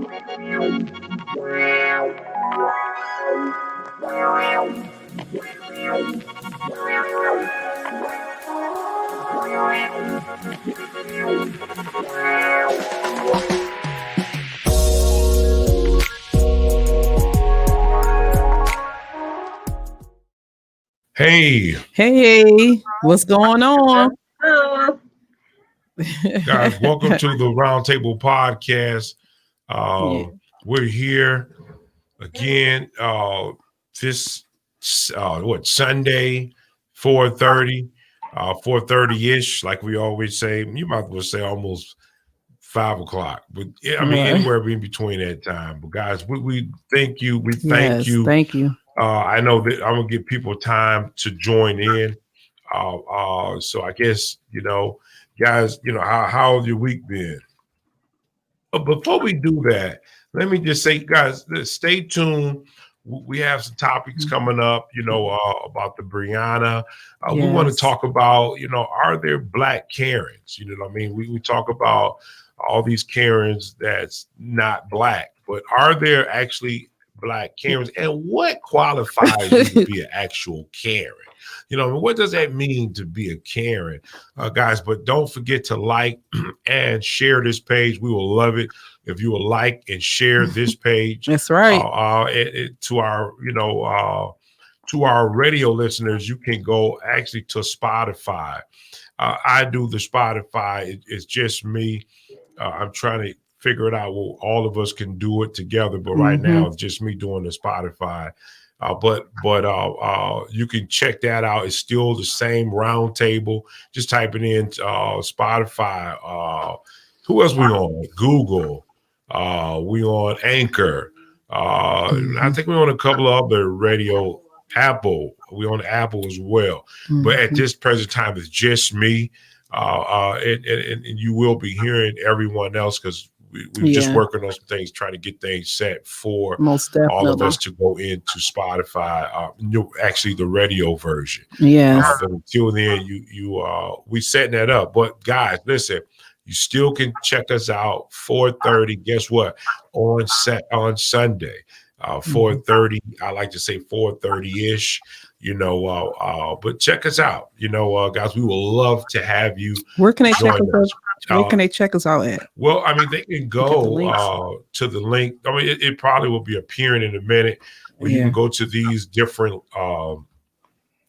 Hey, what's going on? Guys, welcome to the Roundtable Podcast. We're here again. This Sunday, 4:30, 4:30-ish, like we always say. You might as well say almost 5 o'clock, but I mean anywhere in between that time. But guys, we thank you. We thank you. Thank you. I know that I'm gonna give people time to join in. So I guess guys, how's your week been? But before we do that, let me just say, guys, stay tuned. We have some topics coming up, about the Breonna. We want to talk about, are there Black Karens? You know what I mean? We talk about all these Karens that's not Black, but are there actually Black Karens? And what qualifies you to be an actual Karen? What does that mean to be a Karen, guys? But don't forget to like and share this page. We will love it if you will like and share this page. That's right. To our radio listeners, you can go actually to Spotify. I do the Spotify. It's just me. I'm trying to figure it out. Well, all of us can do it together, but right now it's just me doing the Spotify. But you can check that out. It's still the same Roundtable. Just type it in Spotify. Who else we on? Google. We on Anchor. I think we on a couple of other radio. Apple. We on Apple as well. But at this present time, it's just me. And you will be hearing everyone else because we're just working on some things, trying to get things set for all of us to go into Spotify. Actually, the radio version. Yes. But until then, we setting that up. But guys, listen, you still can check us out 4:30. Guess what? On Sunday, 4:30. I like to say 4:30-ish. But check us out. Guys, we will love to have you. Where can they check us out? Where can they check us out at? Well, I mean, they can go to the link. I mean, it probably will be appearing in a minute. Where you can go to these different.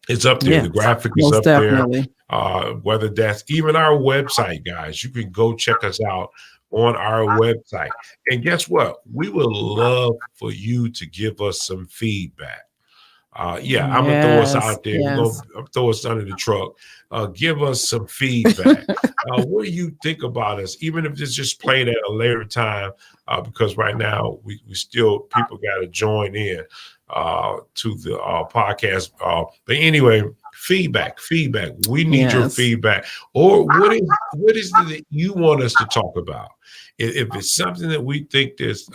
It's up there. The graphic is up there. Whether that's even our website, guys, you can go check us out on our website. And guess what? We would love for you to give us some feedback. I'm gonna throw us out there. We're gonna throw us under the truck. Give us some feedback. What do you think about us? Even if it's just played at a later time, because right now we still people got to join in to the podcast. But anyway, feedback. We need your feedback. Or what is it that you want us to talk about? If it's something that we think is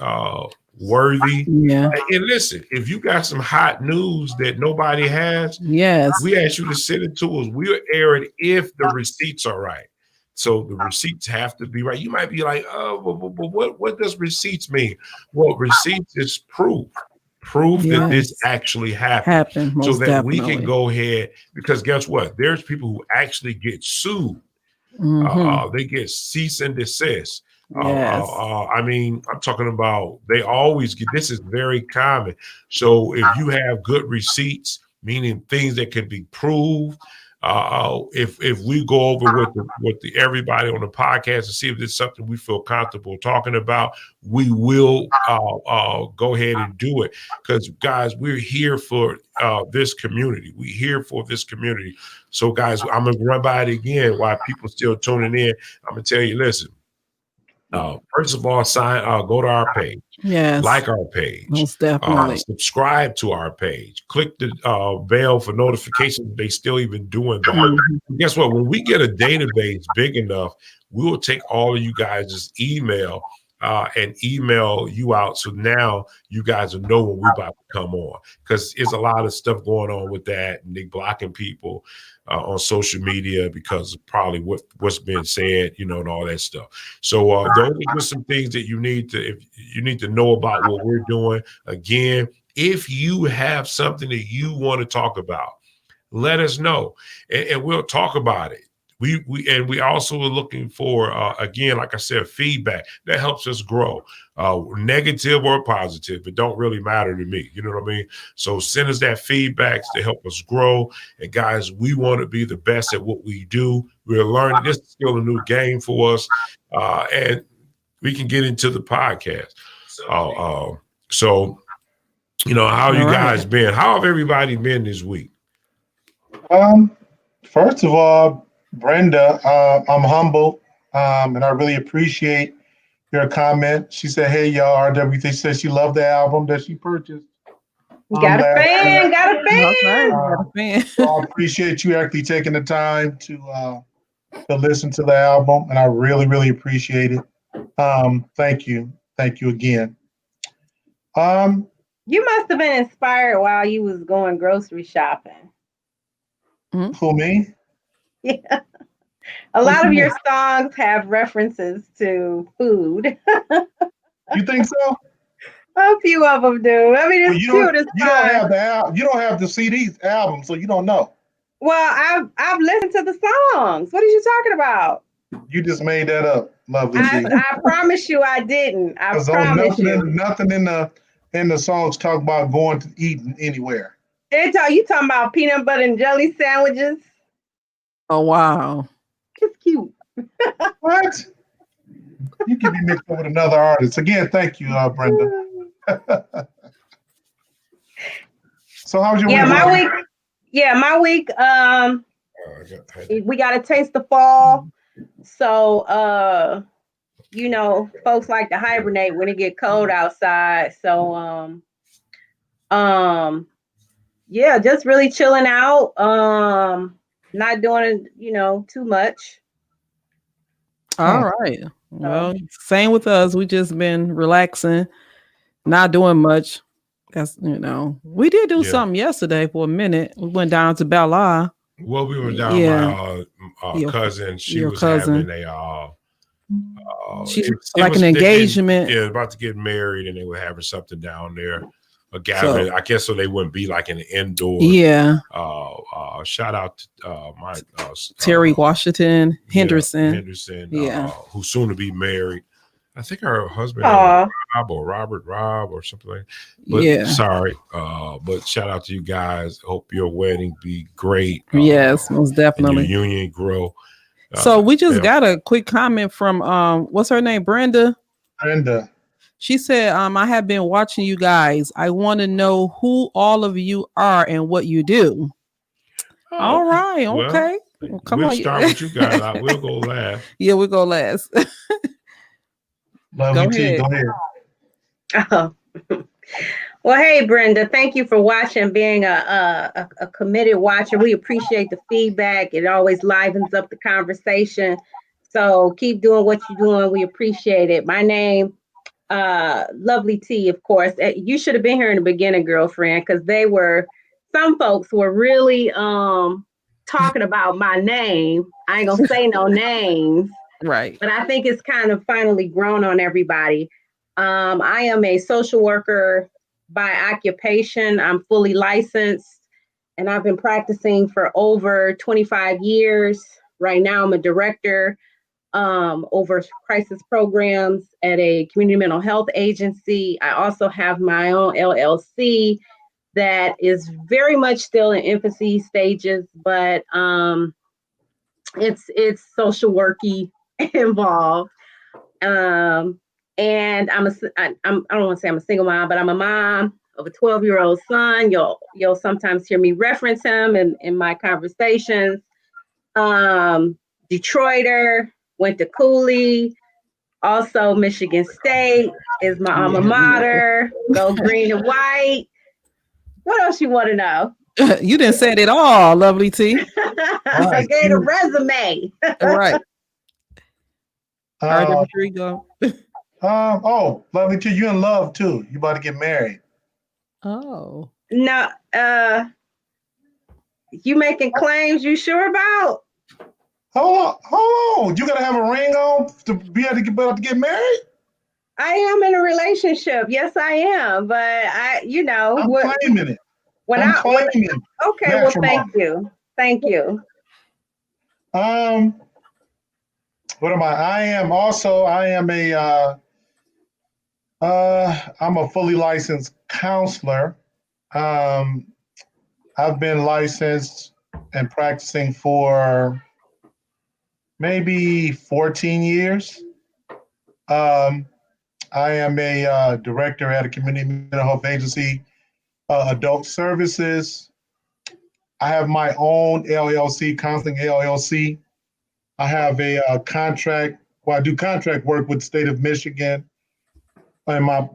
worthy. And listen, if you got some hot news that nobody has, we ask you to send it to us. We'll air it if the receipts are right. So the receipts have to be right. You might be like, what does receipts mean? Well, receipts is proof that this actually happened. So that we can go ahead, because guess what? There's people who actually get sued. They get cease and desist. I mean, I'm talking about they always get, this is very common. So if you have good receipts, meaning things that can be proved, if we go over with everybody on the podcast and see if there's something we feel comfortable talking about, we will go ahead and do it. Because guys, we're here for this community. We're here for this community. So guys, I'm gonna run by it again while people still tuning in. I'm gonna tell you, listen. First of all, go to our page. Like our page. Most definitely. Subscribe to our page. Click the bell for notifications. They still even doing that. Guess what? When we get a database big enough, we will take all of you guys' email and email you out. So now you guys will know when we're about to come on, because there's a lot of stuff going on with that, and they blocking people on social media because of probably what's been said, and all that stuff. So those are just some things that you need to know about what we're doing. Again, if you have something that you want to talk about, let us know, and we'll talk about it. We also are looking for, again, like I said, feedback that helps us grow, negative or positive. It don't really matter to me. You know what I mean? So send us that feedback to help us grow. And guys, we want to be the best at what we do. We're learning. This is still a new game for us, and we can get into the podcast. So how you guys been? How have everybody been this week? First of all, Brenda, I'm humble, and I really appreciate your comment. She said, "Hey, y'all, RWT says she loved the album that she purchased." Got a fan. So I appreciate you actually taking the time to listen to the album, and I really, really appreciate it. Thank you again. You must have been inspired while you was going grocery shopping. Who, me? Yeah. A lot of your songs have references to food. You think so? A few of them do. I mean, it's cute. You don't have the CD's album, so you don't know. Well, I've listened to the songs. What are you talking about? You just made that up, lovely. I promise you, I didn't. I promise you. Nothing in the songs talk about going to eat anywhere. You talking about peanut butter and jelly sandwiches? Oh wow, it's cute. What? You can be mixed up with another artist. Again, thank you, Brenda. So how's your week? My week. We got to taste the fall. So, folks like to hibernate when it get cold outside. So, just really chilling out. Not doing, too much. All right. Well, same with us. We just been relaxing, not doing much. That's, we did do something yesterday for a minute. We went down to Bella. Well, we were down my cousin. She was having an engagement. About to get married, and they were having something down there. A gathering, I guess, so they wouldn't be like in an indoor. Yeah. Shout out to my Terry Washington Henderson. Who's soon to be married. I think her husband Rob or something like that. But sorry. But shout out to you guys. Hope your wedding be great. Yes, most definitely. And your union grow. So we just got a quick comment from what's her name? Brenda. She said, I have been watching you guys. I want to know who all of you are and what you do. All right. Okay. Well, come on. We'll start with you guys. We'll go last. Yeah, we'll go last. Go ahead. Well, hey, Brenda, thank you for watching, being a committed watcher. We appreciate the feedback. It always livens up the conversation. So keep doing what you're doing. We appreciate it. My name, Lovely T, of course. You should have been here in the beginning, girlfriend, because some folks were really talking about my name. I ain't gonna say no names. Right. But I think it's kind of finally grown on everybody. I am a social worker by occupation. I'm fully licensed, and I've been practicing for over 25 years. Right now, I'm a director over crisis programs at a community mental health agency. I also have my own LLC that is very much still in infancy stages, but it's social worky involved. And I don't want to say I'm a single mom, but I'm a mom of a 12-year-old son. You'll sometimes hear me reference him in my conversations. Detroiter, went to Cooley, also Michigan State is my alma mater. Go green and white. What else you want to know? You didn't say it all, Lovely T. I gave a resume. All right. All right, go. Oh, lovely too. You in love too. You about to get married. Oh. No, you making claims you sure about? Hold on. You gotta have a ring on to be able to get married? I am in a relationship. Yes, I am. But I'm claiming it. Okay, well, thank you. Thank you. What am I? I'm a fully licensed counselor. I've been licensed and practicing for maybe 14 years. I am a director at a community mental health agency, adult services. I have my own LLC, Counseling LLC. I have a contract. Well, I do contract work with the state of Michigan in my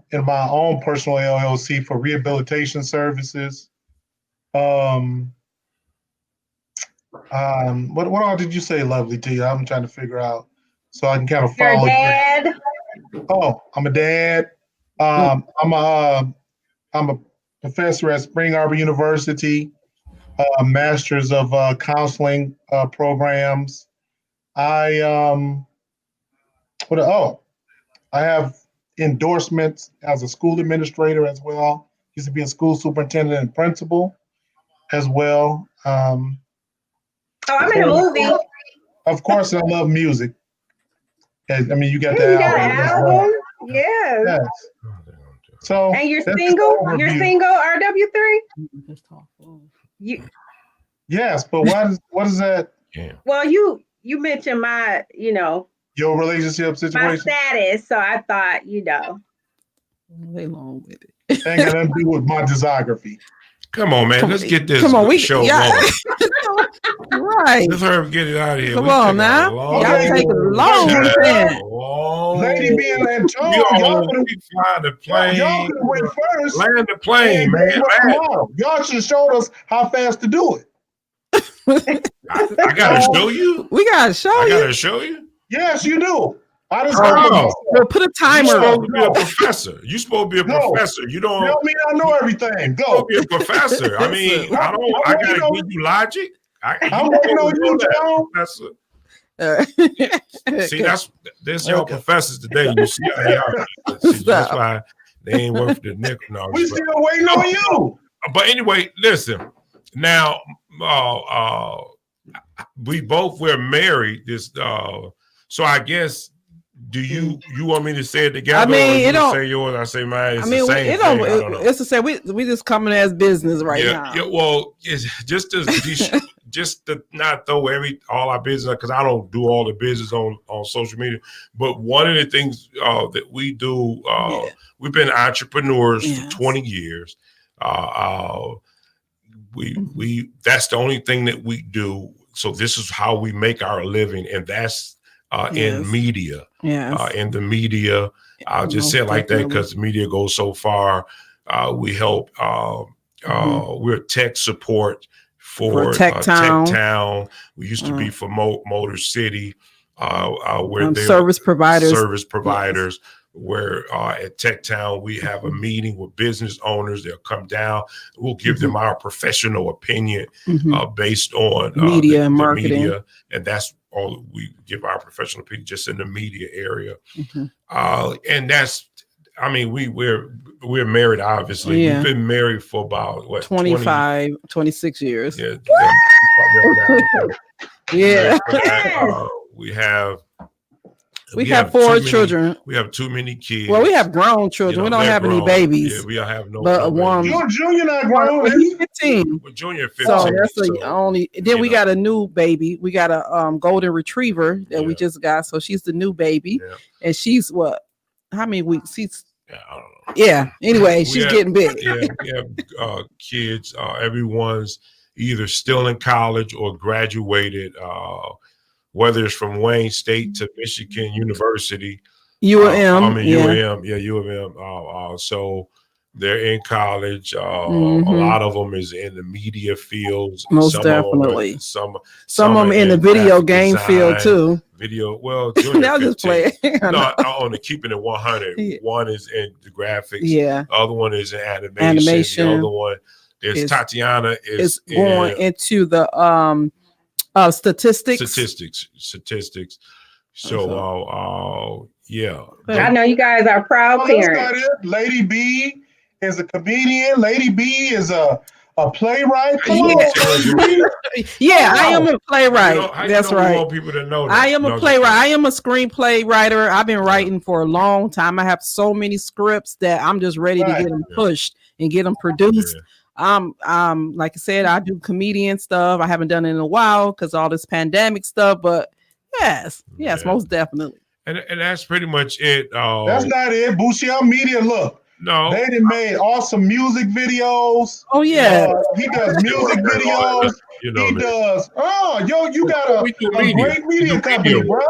own personal LLC for rehabilitation services. What all did you say, lovely to you? I'm trying to figure out so I can kind of follow. Your dad. Oh, I'm a dad. I'm a professor at Spring Arbor University, masters of counseling programs. I have endorsements as a school administrator as well. Used to be a school superintendent and principal as well. I'm in a movie. Of course, I love music. I mean, you got the album. Yeah. Yes. So, and you're single. You're single. RW3. Yes, but what is that? Yeah. Well, you mentioned my, your relationship situation, my status. So I thought, they long with it. Ain't got nothing to do with my discography. Come on, man. Let's get this show going. Right. Let's hurry get it out of here. Come on now. Y'all take a long weekend. Lady being Antonio, y'all could have flying the plane. Y'all could have went first. Land the plane, man. Y'all should have showed us how fast to do it. I gotta show you. We gotta show you. I gotta show you. Yes, you do. I just Well, put a timer. You're supposed to be a professor. You're supposed to be a professor. You don't tell me I know everything. Go. You're supposed to be a professor. I mean, I gotta give you logic. I'm waiting on you, professor. See, there's your professors today. You see how they are. That's why they ain't worth the nickel. No, we still waiting on you. But anyway, listen. Now, we're married. So I guess. Do you want me to say it together? I mean, it don't say yours. I say mine. It's the same thing. I don't know. It's to say we just coming as business now. Yeah. Well, it's just to not throw all our business because I don't do all the business on social media. But one of the things that we do, we've been entrepreneurs for 20 years. We that's the only thing that we do. So this is how we make our living, and that's. In media, in the media, I'll just say it like that because the media goes so far. We help. We're tech support for Tech Town. We used to be for Motor City. We're service providers. Yes. Where at Tech Town we have a meeting with business owners. They'll come down. We'll give them our professional opinion based on media and marketing. Media, and that's all we give our professional opinion just in the media area. And that's, I mean, we're married, obviously. We've been married for about 26 years. Yeah. We have 4 children. We have too many kids. Well, we have grown children. We don't have any babies. Yeah, we don't have no. But one, Junior not grown. He's 15. Well, Junior 15. So that's the only. Then we got a new baby. We got a golden retriever that we just got. So she's the new baby, and she's what? How many weeks? She's. I don't know. Yeah. Anyway, she's getting big. We have kids. Everyone's either still in college or graduated. Whether it's from Wayne State to Michigan University, U of M. U of M. Yeah, U of M. So They're in college. A lot of them is in the media fields. Most some definitely. Of them, some of them in the video game field too. Well, I'll just play. No, on the keeping it 100. Yeah. One is in the graphics. Yeah. The other one is in animation. The other one is Tatiana is going into the statistics. So yeah. I know you guys are proud parents. Lady B is a comedian. Lady B is a playwright. Come on. I am a playwright. That's right. Want people to know that? I am a playwright. I am a screenplay writer. I've been writing for a long time. I have so many scripts that I'm just ready to get them pushed and get them produced. Like I said, I do comedian stuff. I haven't done it in a while because all this pandemic stuff, but yes, most definitely. And that's pretty much it. That's not it. Bouchel Media, look. No, they done made awesome music videos. Oh yeah, he does music videos. He does. Oh, you got a great media company, bro.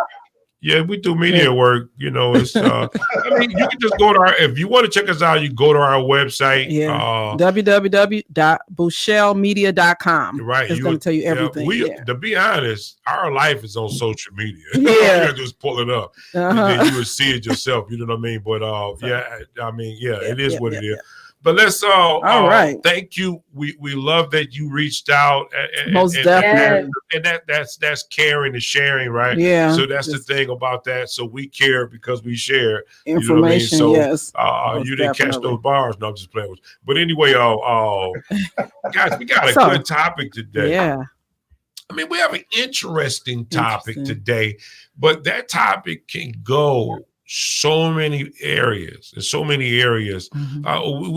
Yeah, we do media work. It's. I mean, you can just go to if you want to check us out, you go to our website. Yeah. www.bouchelmedia.com. Right, it's going to tell you everything. To be honest, our life is on social media. Yeah, you just pull it up, and then you would see it yourself. You know what I mean? But it is what it is. But let's all right. Thank you. We love that you reached out. Most definitely. And that's caring and sharing, right? Yeah. So that's the thing about that. So we care because we share information. You know what I mean? So you didn't catch those bars. No, I'm just playing with you. But anyway, guys, we got a good topic today. Yeah. I mean, we have an interesting topic today, but that topic can go so many areas. We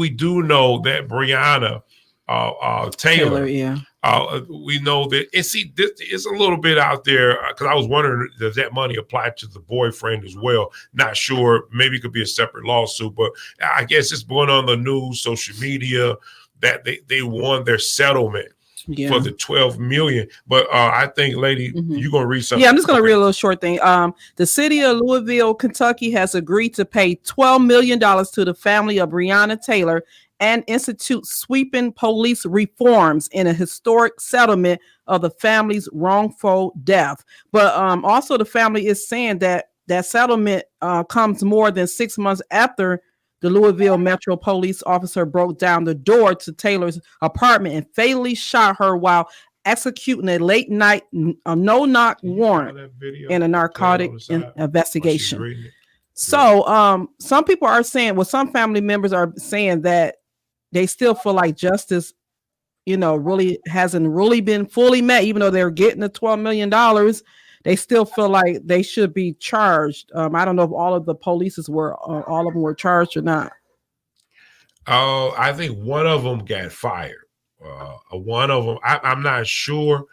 do know that Breonna Taylor. We know that. And see, this is a little bit out there because I was wondering, does that money apply to the boyfriend as well? Not sure. Maybe it could be a separate lawsuit, but I guess it's going on the news, social media that they won their settlement. For the 12 million. But I think, lady, you're going to read something. Yeah, I'm just going to read a little short thing. The city of Louisville, Kentucky has agreed to pay $12 million to the family of Breonna Taylor and institute sweeping police reforms in a historic settlement of the family's wrongful death. But also the family is saying that settlement comes more than 6 months after the Louisville Metro police officer broke down the door to Taylor's apartment and fatally shot her while executing a late night no-knock warrant in a narcotic investigation. So some people are saying, some family members are saying that they still feel like justice, really hasn't really been fully met, even though they're getting the $12 million. They still feel like they should be charged. I don't know if all of the polices all of them were charged or not. I think one of them got fired. One of them, I'm not sure,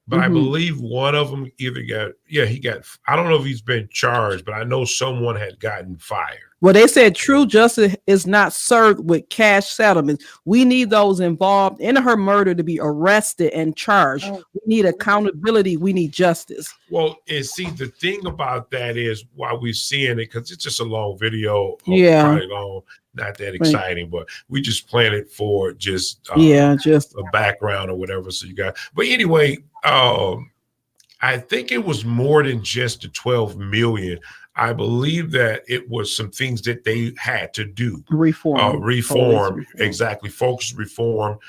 but I believe one of them either he got. I don't know if he's been charged, but I know someone had gotten fired. Well, they said true justice is not served with cash settlements. We need those involved in her murder to be arrested and charged. We need accountability. We need justice. Well, and see, the thing about that is why we're seeing it, because it's just a long video. Probably long, not that exciting, but we just planned it for just a background or whatever. So you got, but anyway, I think it was more than just the 12 million. I believe that it was some things that they had to do. Reform. Exactly. Focus reform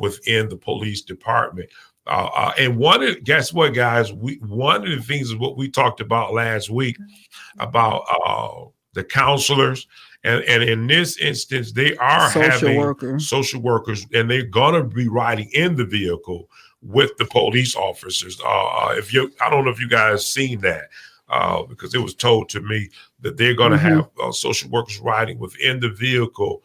within the police department. And guess what, guys? One of the things is what we talked about last week about the counselors. And in this instance, they are social workers, and they're going to be riding in the vehicle with the police officers. I don't know if you guys seen that. Because it was told to me that they're going to have social workers riding within the vehicle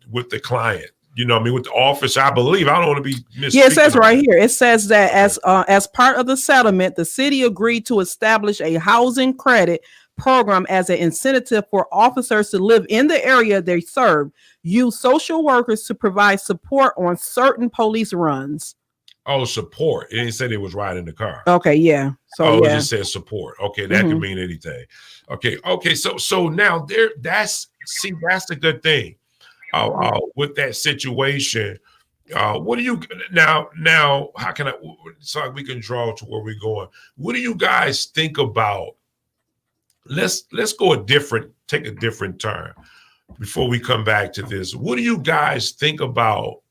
with the client. With the officer, I believe. I don't want to be misspeaking. Yeah, it says right here. It says that as part of the settlement, the city agreed to establish a housing credit program as an incentive for officers to live in the area they serve. Use social workers to provide support on certain police runs. Oh, support. It didn't say they was riding the car. Okay, yeah. So it just says support. Okay, that can mean anything. Okay. So now that's the good thing. with that situation. What do you now? How can I? So we can draw to where we're going. What do you guys think about? Let's take a different turn before we come back to this. What do you guys think about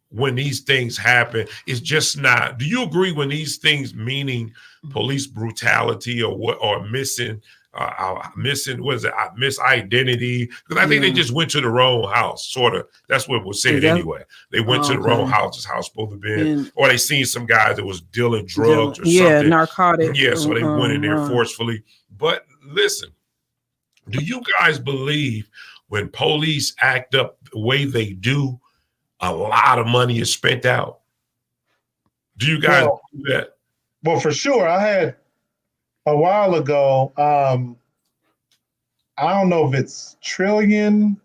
when these things happen? It's just not. Do you agree when these things, meaning police brutality or missing what is it? Misidentity? Because I think they just went to the wrong house. Sort of. That's what was said anyway. They went to the wrong house. This house supposed to be, or they seen some guy that was dealing drugs or something. Narcotics. Yeah, so they went in there forcefully. But listen, do you guys believe when police act up the way they do, a lot of money is spent out? Do you guys do that? Well, for sure. I had a while ago, I don't know if it's trillion,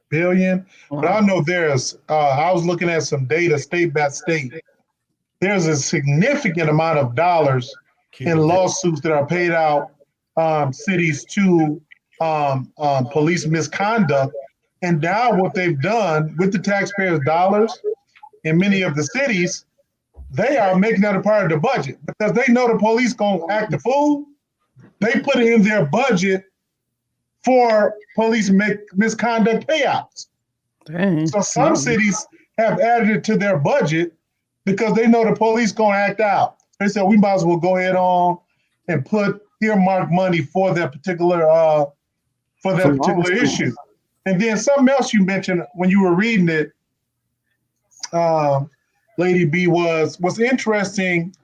billion, but I know there's, I was looking at some data state by state. There's a significant amount of dollars in lawsuits that are paid out cities to police misconduct. And now what they've done with the taxpayers' dollars in many of the cities, they are making that a part of the budget because they know the police gonna act the fool. They put it in their budget for police misconduct payouts. Dang. So some cities have added it to their budget because they know the police gonna act out. They said we might as well go ahead on and put earmark money for that particular issue. And then something else you mentioned when you were reading it, Lady B, what's interesting,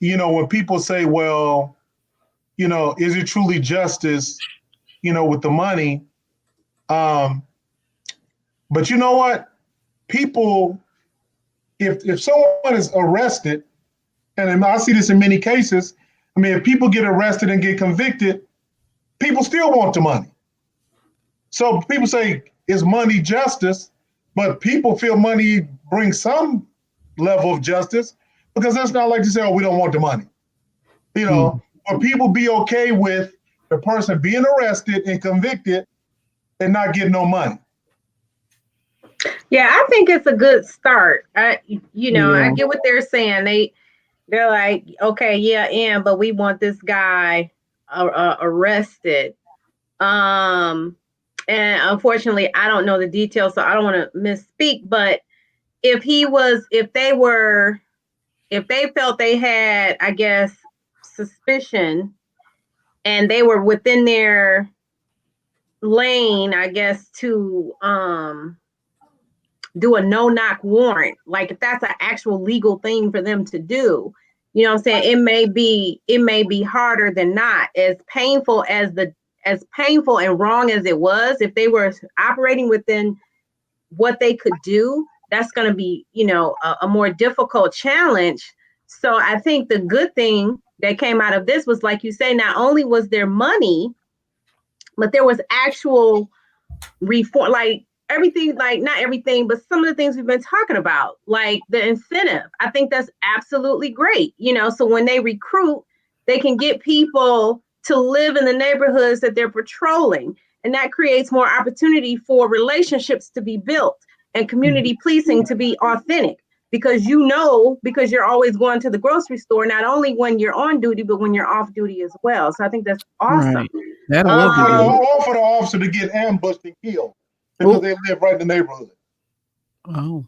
when people say, well, is it truly justice, with the money? But you know what? People, if someone is arrested, and I see this in many cases, if people get arrested and get convicted, people still want the money. So people say, is money justice? But people feel money brings some level of justice because it's not like to say, oh, we don't want the money. But people be okay with the person being arrested and convicted and not getting no money. Yeah, I think it's a good start. I get what they're saying. They're like, okay, but we want this guy arrested. And unfortunately, I don't know the details, so I don't want to misspeak. But if they felt they had, I guess, suspicion, and they were within their lane, I guess, to do a no-knock warrant, like if that's an actual legal thing for them to do, you know what I'm saying? It may be harder than not. As painful and wrong as it was, if they were operating within what they could do, that's going to be, a more difficult challenge. So I think the good thing that came out of this was, like you say, not only was there money, but there was actual reform, like everything, like not everything, but some of the things we've been talking about, like the incentive. I think that's absolutely great. So when they recruit, they can get people to live in the neighborhoods that they're patrolling. And that creates more opportunity for relationships to be built and community policing to be authentic, because because you're always going to the grocery store, not only when you're on duty, but when you're off duty as well. So I think that's awesome. Right. That'll be good. All for the officer to get ambushed and killed because they live right in the neighborhood. Oh.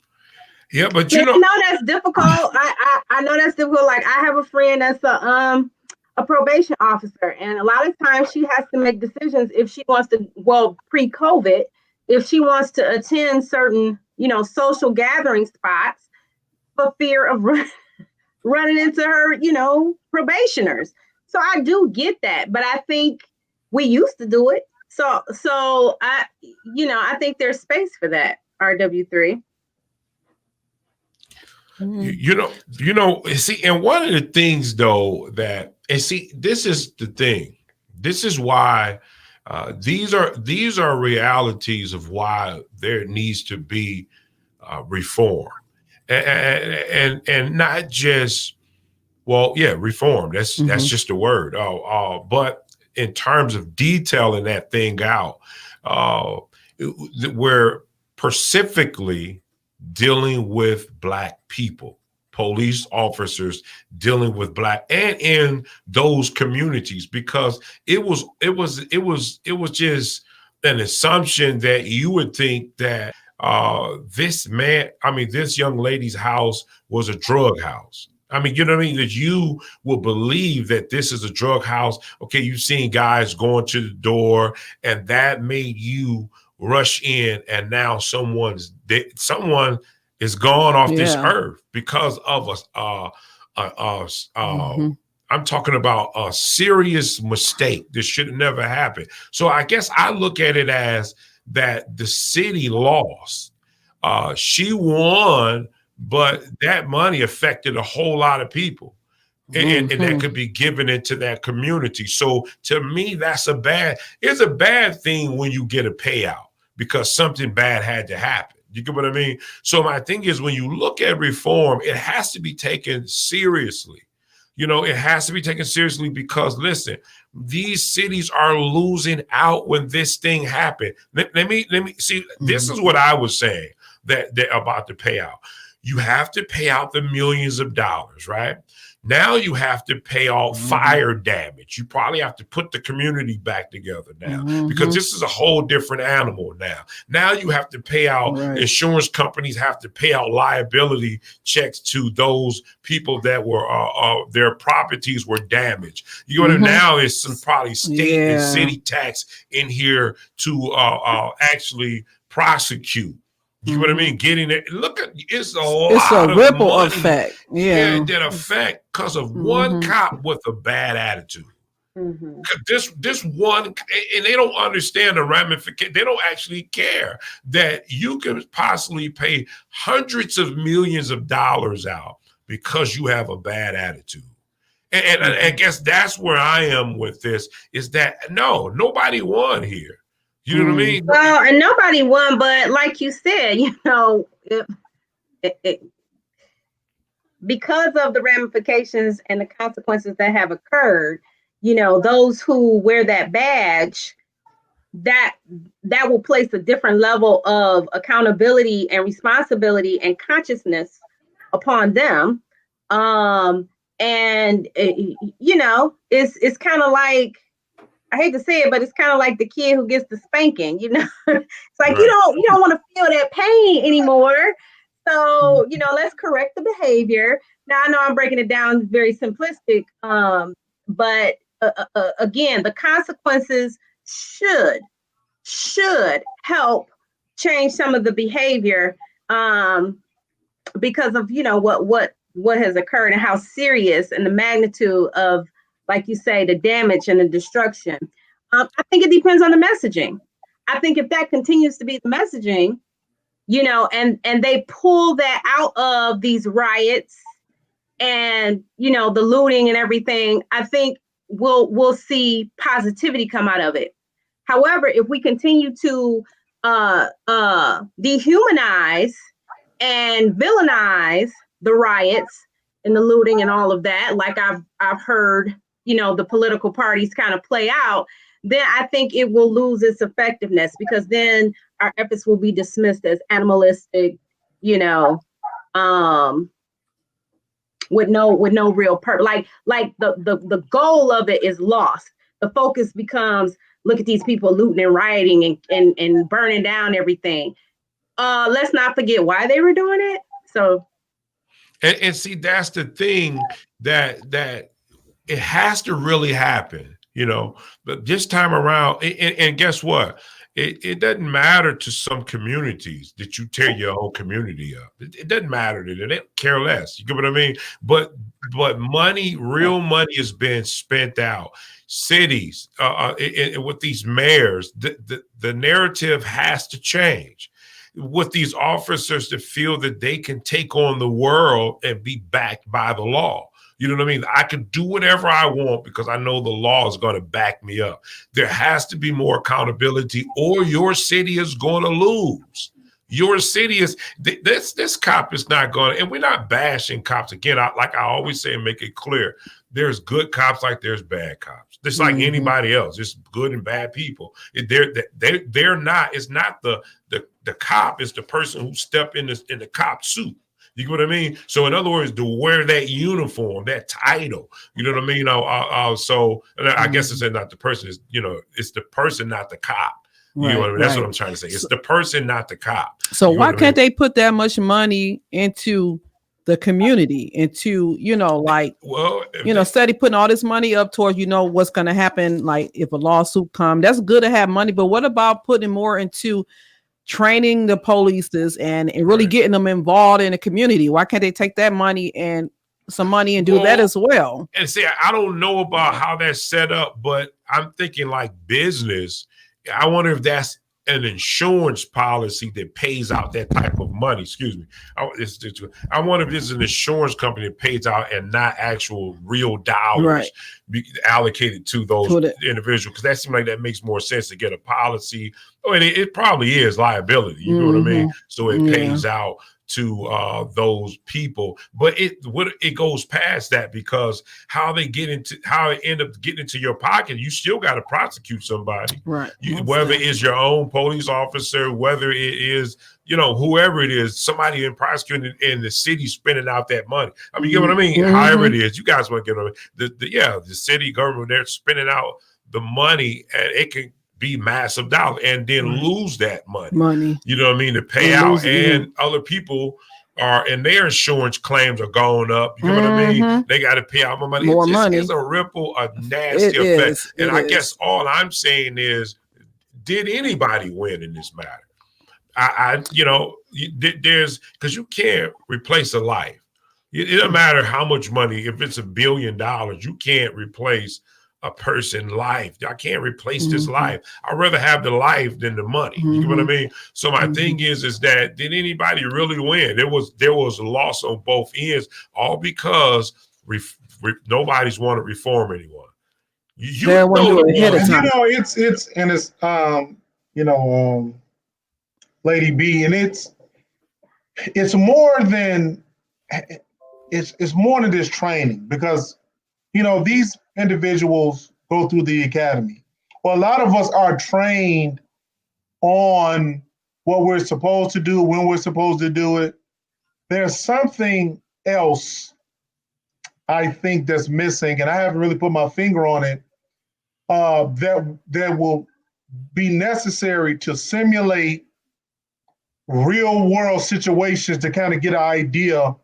Yeah, but I know that's difficult. I know that's difficult. Like I have a friend that's a probation officer, and a lot of times she has to make decisions if she wants to, pre-COVID, if she wants to attend certain, social gathering spots for fear of running into her, probationers. So I do get that, but I think we used to do it. So I think there's space for that, RW3. See, and one of the things though this is the thing. This is why these are realities of why there needs to be reform, and not just reform. That's just a word. But in terms of detailing that thing out, we're specifically dealing with Black people, police officers dealing with Black and in those communities, because it was just an assumption that you would think that this young lady's house was a drug house. I mean, you know what I mean? That you will believe that this is a drug house. Okay, you've seen guys going to the door, and that made you rush in, and now someone is gone off this earth because of I'm talking about a serious mistake. This should have never happened. So I guess I look at it as that the city lost. She won, but that money affected a whole lot of people. And that could be given into that community. So to me, it's a bad thing when you get a payout because something bad had to happen. You get what I mean? So my thing is, when you look at reform, it has to be taken seriously. You know, it has to be taken seriously because, listen, these cities are losing out when this thing happened. Let me see. This is what I was saying that about the payout. You have to pay out the millions of dollars, right? Now you have to pay off fire damage. You probably have to put the community back together now because this is a whole different animal now. Now you have to pay out, insurance companies have to pay out liability checks to those people that were, their properties were damaged. You know, now it's some probably state and city tax in here to actually prosecute. You know what I mean? Getting it. Look at it's a ripple effect. That effect because of one cop with a bad attitude. This one, and they don't understand the ramification. They don't actually care that you can possibly pay hundreds of millions of dollars out because you have a bad attitude. And I guess that's where I am with this. Is that nobody won here. You know what I mean? Well, and nobody won, but like you said, you know, because of the ramifications and the consequences that have occurred, you know, those who wear that badge, that will place a different level of accountability and responsibility and consciousness upon them. And you know, it's kind of like, I hate to say it, but it's kind of like the kid who gets the spanking, you know. It's like you don't want to feel that pain anymore. So, you know, let's correct the behavior. Now I know I'm breaking it down very simplistic, but again, the consequences should help change some of the behavior because of, you know, what has occurred and how serious and the magnitude of, like you say, the damage and the destruction. I think it depends on the messaging. I think if that continues to be the messaging, you know, and they pull that out of these riots and, you know, the looting and everything, I think we'll see positivity come out of it. However, if we continue to dehumanize and villainize the riots and the looting and all of that, like I've heard, you know, the political parties kind of play out, then I think it will lose its effectiveness because then our efforts will be dismissed as animalistic, you know, with no real purpose. Like the goal of it is lost. The focus becomes, look at these people looting and rioting and burning down everything. Let's not forget why they were doing it. So, and see, that's the thing that it has to really happen, you know. But this time around, and guess what? It doesn't matter to some communities that you tear your whole community up. It doesn't matter to them. They don't care less. You get what I mean? But money, real money is being spent out. Cities, with these mayors, the narrative has to change. With these officers to feel that they can take on the world and be backed by the law. You know what I mean? I can do whatever I want because I know the law is going to back me up. There has to be more accountability or your city is going to lose. Your city is this cop is not going, and we're not bashing cops. Again, like I always say and make it clear, there's good cops like there's bad cops. Just like anybody else, there's good and bad people. They're not. It's not the cop. It's the person who stepped in the cop suit. You know what I mean? So in other words, to wear that uniform, that title, you know what I mean? So I guess it's not the person. It's, it's the person, not the cop. You know what I mean? That's what I'm trying to say. It's the person, not the cop. So why can't they put that much money into the community, into, steady putting all this money up towards, what's going to happen, like if a lawsuit comes? That's good to have money, but what about putting more into training the police and really getting them involved in the community? Why can't they take that money and some money and do that as well? And see, I don't know about how that's set up, but I'm thinking like business. I wonder if that's an insurance policy that pays out that type of money. Excuse me. I wonder if this is an insurance company that pays out and not actual real dollars allocated to those individuals. Because that seems like that makes more sense to get a policy. And it probably is liability. You know what I mean? So it pays out to those people, but it goes past that, because how it end up getting into your pocket, you still got to prosecute somebody, right? Whether it's your own police officer, whether it is whoever it is, somebody in prosecuting and the city spending out that money. I mean, you know what I mean? However it is, you guys want to get the city government, they're spending out the money, and it can be massive dollars and then lose that money. You know what I mean? To pay out, and other people and their insurance claims are going up. You know what I mean? They got to pay out more money. It's a ripple, a nasty effect. And I guess all I'm saying is, did anybody win in this matter? There's, because you can't replace a life. It doesn't matter how much money. If it's $1 billion, you can't replace a person's life. I can't replace this life. I'd rather have the life than the money. You know what I mean? So my thing is that did anybody really win? There was a loss on both ends, all because nobody's want to reform anyone. Lady B, and it's more than this training, because these individuals go through the academy. Well, a lot of us are trained on what we're supposed to do, when we're supposed to do it. There's something else I think that's missing, and I haven't really put my finger on it, that will be necessary to simulate real world situations to kind of get an idea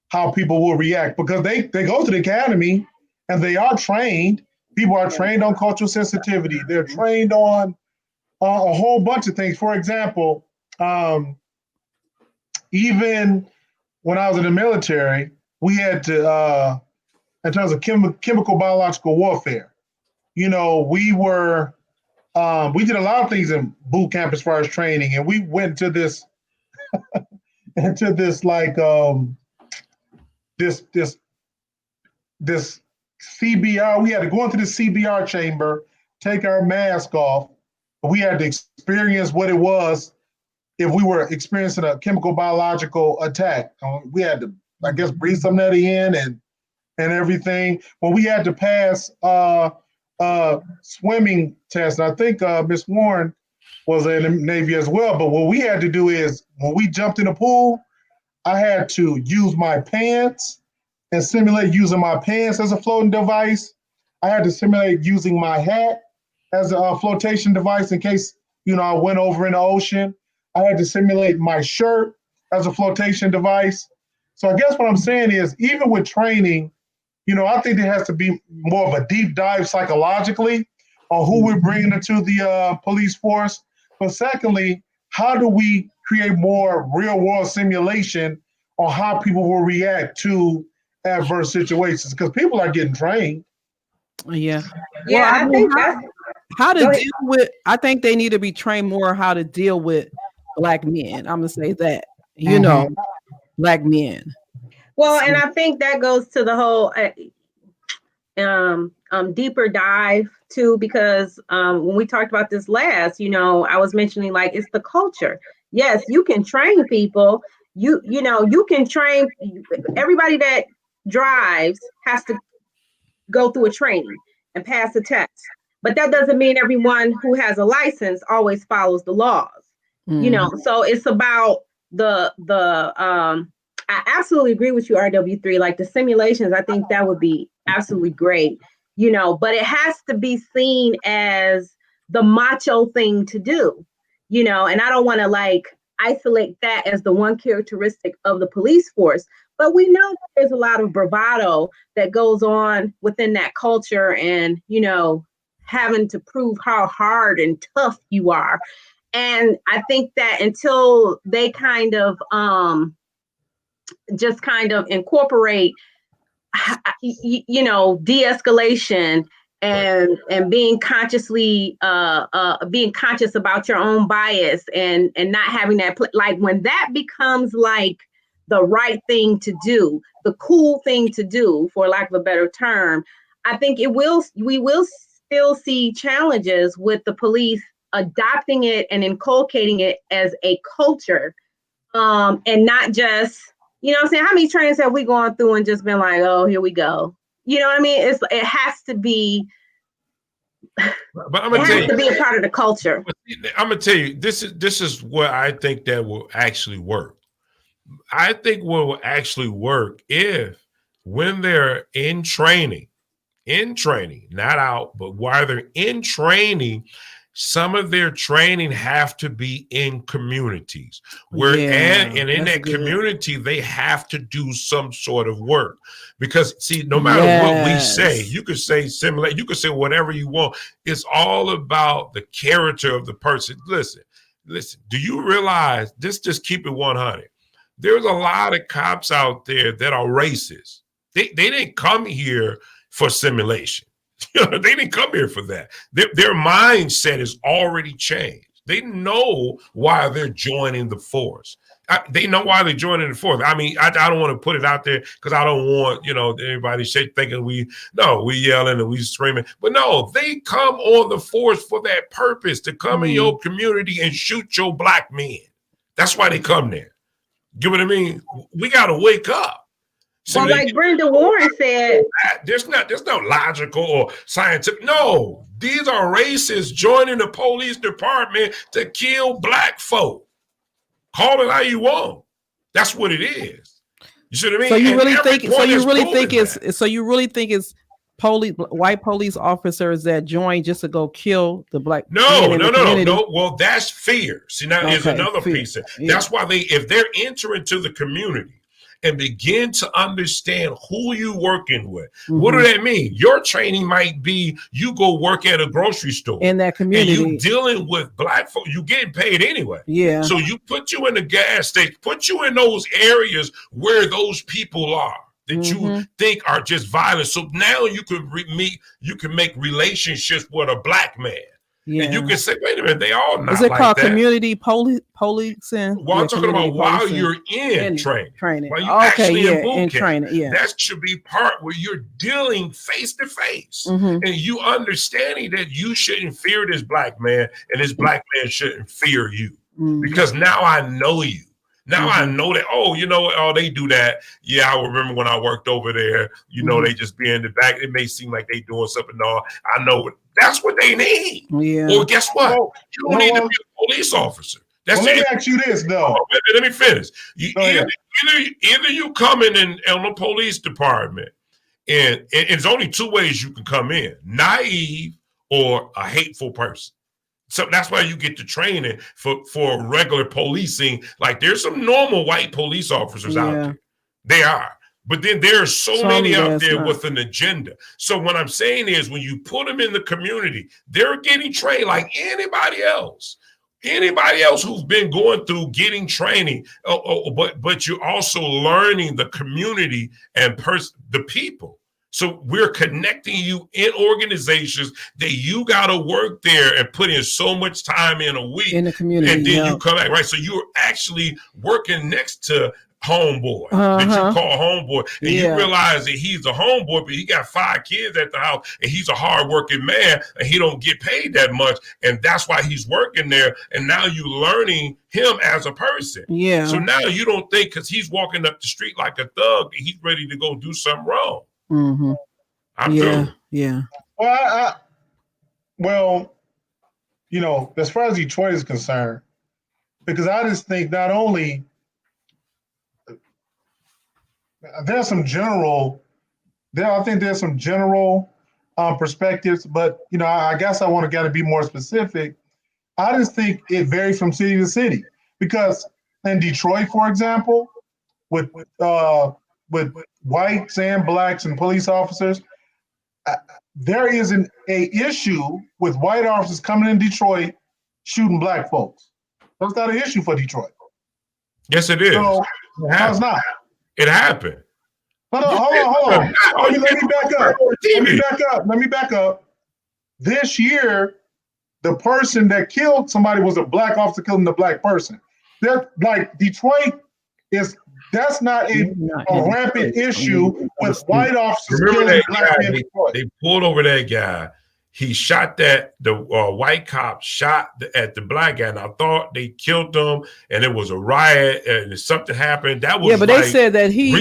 how people will react, because they go to the academy and they are trained. People are trained on cultural sensitivity. They're trained on a whole bunch of things. For example, even when I was in the military, we had to, in terms of chemical biological warfare, we did a lot of things in boot camp as far as training, and we went to this this CBR. We had to go into the CBR chamber, take our mask off. We had to experience what it was if we were experiencing a chemical biological attack. We had to, I guess, breathe some of that in and everything. Well, we had to pass swimming test. I think Miss Warren was in the Navy as well. But what we had to do is, when we jumped in the pool, I had to use my pants and simulate using my pants as a floating device. I had to simulate using my hat as a flotation device in case, I went over in the ocean. I had to simulate my shirt as a flotation device. So I guess what I'm saying is, even with training, I think there has to be more of a deep dive psychologically on who we're bringing into the police force. But secondly, how do we create more real world simulation on how people will react to adverse situations? Because people are getting trained. Yeah. Yeah, I think that's how to deal with. I think they need to be trained more how to deal with Black men. I'm gonna say that, Black men. Well, and I think that goes to the whole deeper dive too, because when we talked about this last, I was mentioning, like, it's the culture. Yes, you can train people. You know, you can train everybody that drives has to go through a training and pass a test. But that doesn't mean everyone who has a license always follows the laws. You know, so it's about the I absolutely agree with you, RW3. Like the simulations, I think that would be absolutely great, you know, but it has to be seen as the macho thing to do, you know, and I don't want to like isolate that as the one characteristic of the police force. But we know there's a lot of bravado that goes on within that culture and, you know, having to prove how hard and tough you are. And I think that until they kind of just kind of incorporate, you know, de-escalation and being consciously being conscious about your own bias and not having that like when that becomes like the right thing to do, the cool thing to do, for lack of a better term, I think we will still see challenges with the police adopting it and inculcating it as a culture, and not just, you know what I'm saying? How many trainings have we gone through and just been like, oh, here we go? You know what I mean? It has to be, but I'm gonna tell you, to be a part of the culture. I'm gonna tell you, this is what I think that will actually work. I think what will actually work if when they're in training, not out, but while they're in training, some of their training have to be in communities where and in that community they have to do some sort of work, because see, no matter what we say, you could say simulate, you could say whatever you want. It's all about the character of the person. Listen, do you realize this? Just keep it 100. There's a lot of cops out there that are racist. They didn't come here for simulation. They didn't come here for that. Their mindset is already changed. They know why they're joining the force. They know why they're joining the force. I mean, I don't want to put it out there because I don't want, you know, everybody thinking we yelling and we screaming. But no, they come on the force for that purpose, to come in your community and shoot your black men. That's why they come there. You know what I mean? We got to wake up. So well, like Brenda Warren said, there's no logical or scientific. No, these are racists joining the police department to kill black folk. Call it how you want. That's what it is. You see what I mean? So you really think it's white police officers that join just to go kill the black? No. Well, that's fear. See, now there's another piece. That's why if they're entering to the community and begin to understand who you working with. What does that mean? Your training might be you go work at a grocery store in that community, and you dealing with black folk. You getting paid anyway. Yeah. So you put you in the gas station, put you in those areas where those people are that you think are just violent. So now you can make relationships with a black man. Yeah. And you can say, wait a minute, they all not. Is it like called that. Community policing? Well, I'm talking about while you're in training. While you're actually in boot camp. Training, that should be part where you're dealing face to face and you understanding that you shouldn't fear this black man and this black man shouldn't fear you because now I know you. Now I know that, they do that. Yeah, I remember when I worked over there, they just be in the back. It may seem like they doing something. No, I know it. That's what they need. Yeah. Or guess what? You don't need to be a police officer. Let me ask you this, though. Let me finish. Either you come in the police department, and it's only two ways you can come in: naive or a hateful person. So that's why you get the training for regular policing. Like there's some normal white police officers out there. They are. But then there are so many out there with an agenda. So what I'm saying is when you put them in the community, they're getting trained like anybody else. Anybody else who's been going through getting training, but you're also learning the community and the people. So we're connecting you in organizations that you got to work there and put in so much time in a week. In the community. And then you come back, right? So you're actually working next to homeboy that you call homeboy, and you realize that he's a homeboy, but he got 5 kids at the house, and he's a hardworking man, and he don't get paid that much, and that's why he's working there. And now you learning him as a person. Yeah. So now you don't think because he's walking up the street like a thug, he's ready to go do something wrong. Mm-hmm. I'm through. Yeah. Well, you know, as far as Detroit is concerned, because I just think not only there's some general perspectives, but you know, I guess I want to got to be more specific. I just think it varies from city to city, because in Detroit, for example, with whites and blacks and police officers, there is an issue with white officers coming in Detroit shooting black folks. That's not an issue for Detroit. Yes, it is. So, no, it's not. It happened. Hold on. Let me back up. This year, the person that killed somebody was a black officer killing the black person. Like Detroit that's not a rampant issue with white officers killing black men. They pulled over that guy. He shot the white cop shot at the black guy, and I thought they killed him, and it was a riot, and something happened. That was but they said that he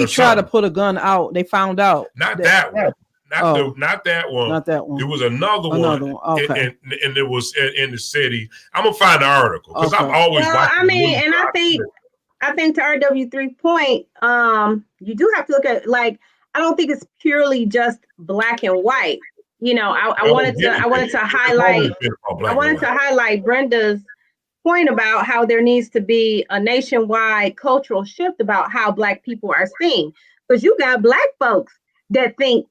tried to put a gun out. They found out not that one. Not that one. It was another one. Okay. And it was in the city. I'm gonna find the article because I'm always watching. I mean, and I think to RW3's point, you do have to look at, like, I don't think it's purely just black and white. You know, I wanted to highlight Brenda's point about how there needs to be a nationwide cultural shift about how black people are seen, because you got black folks that think,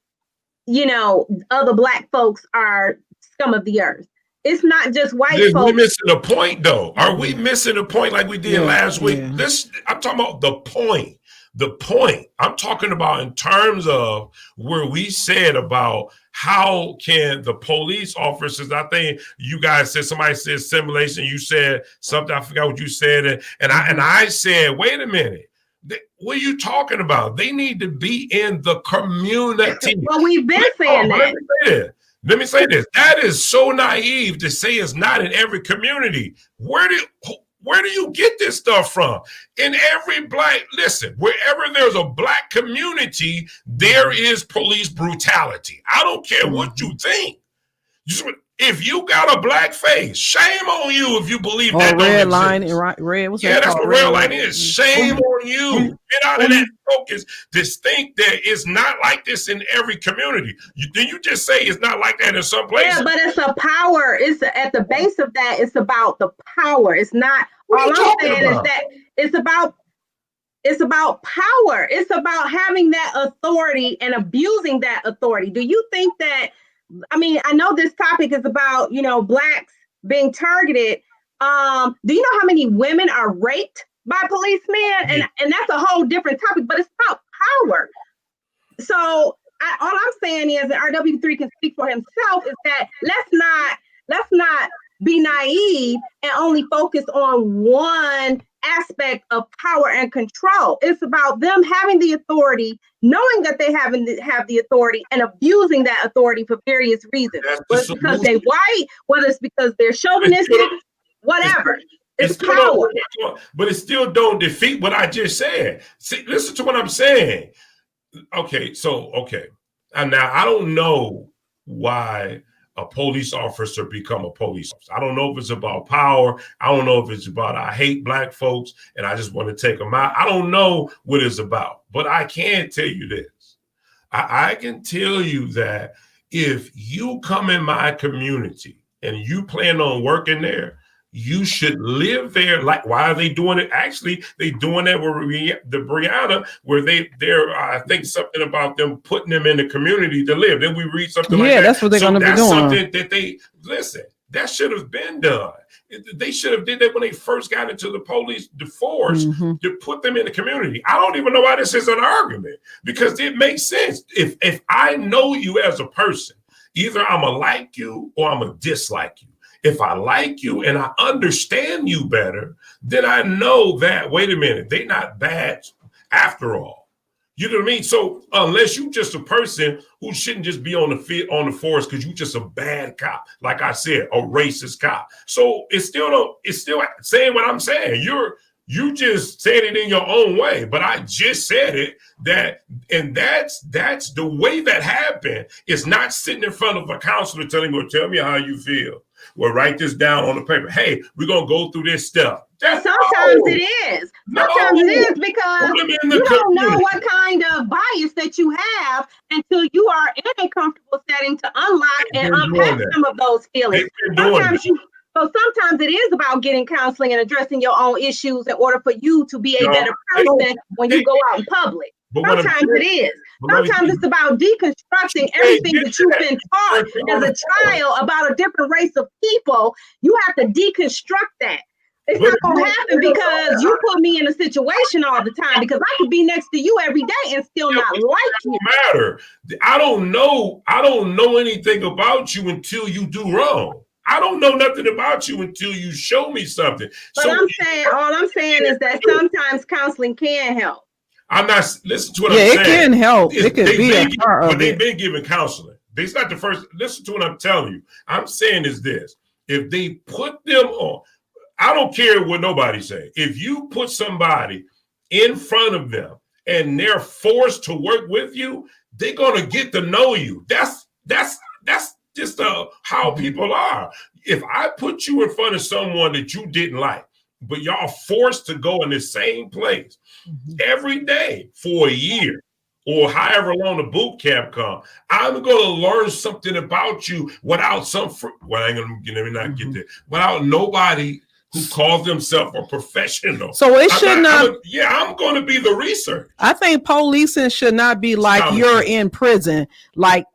you know, other black folks are scum of the earth. It's not just white folks. We're missing a point, though. Are we missing a point like we did last week? I'm talking about the point. The point I'm talking about in terms of where we said about how can the police officers, I think you guys said, somebody said simulation, you said something, I forgot what you said. And I said, wait a minute. What are you talking about? They need to be in the community. Well, we've been saying that. Let me say this. That is so naive to say it's not in every community. Where do you get this stuff from? In every wherever there's a black community, there is police brutality. I don't care what you think. If you got a black face, shame on you if you believe that. Red line and red. What's that? That's what red line is. Shame on you. Get out of that focus. Just think that it's not like this in every community. Did you just say it's not like that in some places? Yeah, but it's a power. It's at the base of that. It's about the power. It's not. All I'm saying is that it's about power. It's about having that authority and abusing that authority. Do you think that? I mean, I know this topic is about, you know, blacks being targeted. Do you know how many women are raped by policemen? And that's a whole different topic, but it's about power. So all I'm saying is that RW3 can speak for himself, is that let's not be naive and only focus on one aspect of power and control. It's about them having the authority, knowing that they have the authority, and abusing that authority for various reasons. Whether it's because they're white, whether it's because they're chauvinistic, whatever. It's power. But it still don't defeat what I just said. See, listen to what I'm saying. Okay. And now I don't know why a police officer become a police officer. I don't know if it's about power. I don't know if it's about I hate black folks and I just want to take them out. I don't know what it's about, but I can tell you this. I can tell you that if you come in my community and you plan on working there, you should live there. Like, why are they doing it? Actually, they doing that with the Breonna, where they're I think something about them putting them in the community to live. Then we read something like that. Yeah, that's what they're going to be doing. Something that they that should have been done. They should have did that when they first got into the police, the force, to put them in the community. I don't even know why this is an argument, because it makes sense. If I know you as a person, either I'm a like you or I'm a dislike you. If I like you and I understand you better, then I know that, wait a minute, they're not bad after all. You know what I mean? So unless you just a person who shouldn't just be on the force because you just a bad cop, like I said, a racist cop. So it's still saying what I'm saying. You just said it in your own way, but I just said it and that's the way that happened. It's not sitting in front of a counselor telling you, tell me how you feel. Well, write this down on the paper. Hey, we're going to go through this stuff. Sometimes it is. Sometimes it is because you don't know what kind of bias that you have until you are in a comfortable setting to unlock and unpack some of those feelings. Sometimes it is about getting counseling and addressing your own issues in order for you to be a better person when you go out in public. Sometimes it is. Sometimes it's about deconstructing everything that you've been taught as a child about a different race of people. You have to deconstruct that. It's not going to happen because you put me in a situation all the time, because I could be next to you every day and still not like you. Matter. I don't know anything about you until you do wrong. I don't know nothing about you until you show me something. But all I'm saying is that sometimes counseling can help. I'm not listen to what I'm saying. It can help. It could be a part of it. But they've been giving counseling. It's not the first. Listen to what I'm telling you. I'm saying is this: if they put them on, I don't care what nobody say. If you put somebody in front of them and they're forced to work with you, they're gonna get to know you. That's just how people are. If I put you in front of someone that you didn't like, but y'all forced to go in the same place every day for a year or however long the boot camp come, I'm going to learn something about you without without nobody who calls themselves a professional. So it should not. I'm going to be the research. I think policing should not be like you're in prison, like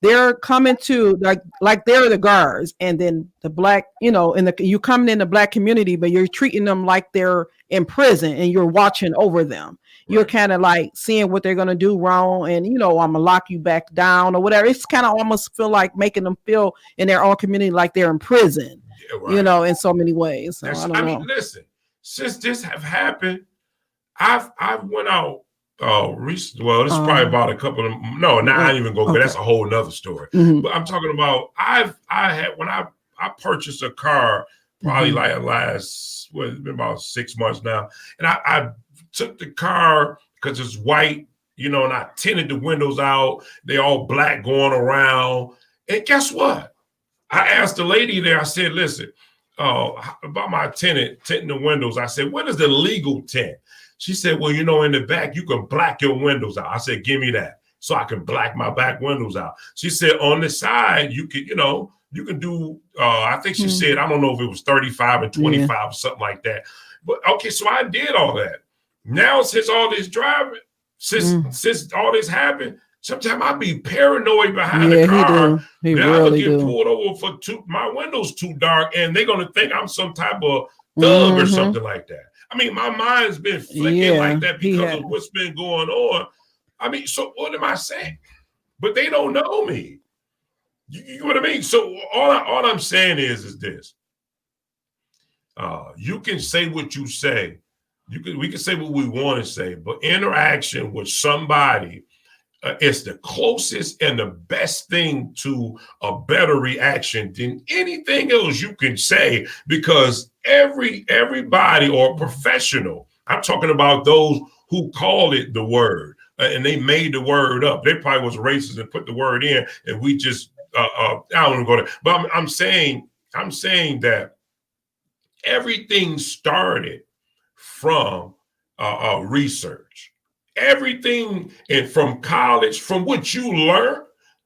they're coming to like they're the guards, and then the black, you coming in the black community, but you're treating them like they're in prison and you're watching over them. Right. You're kind of like seeing what they're going to do wrong. And, I'm going to lock you back down or whatever. It's kind of almost feel like making them feel in their own community like they're in prison, in so many ways. So I don't know. Listen, since this have happened, I've went out recently. Well, this is probably about a couple of I ain't even go, but that's a whole nother story. Mm-hmm. But I'm talking about when I purchased a car probably it's been about 6 months now, and I took the car because it's white, and I tinted the windows out. They all black going around, and guess what? I asked the lady there. I said, "Listen, about my tinting the windows." I said, "What is the legal tint?" She said, "Well, in the back, you can black your windows out." I said, "Give me that so I can black my back windows out." She said, "On the side, you can, you can do," I think she said, I don't know if it was 35 and 25 or something like that. But okay, so I did all that. Now, since all this driving, since all this happened, sometimes I be paranoid behind the car. He really get pulled over for my windows too dark, and they're going to think I'm some type of thug or something like that. I mean, my mind's been flicking like that because of what's been going on. I mean, so what am I saying? But they don't know me. You know what I mean? So all I'm saying is this. You can say what you say. We can say what we want to say, but interaction with somebody is the closest and the best thing to a better reaction than anything else you can say, because everybody or professional, I'm talking about those who call it the word and they made the word up. They probably was racist and put the word in, and we just I don't want to go there. But I'm saying that everything started from research. Everything and from college, from what you learned,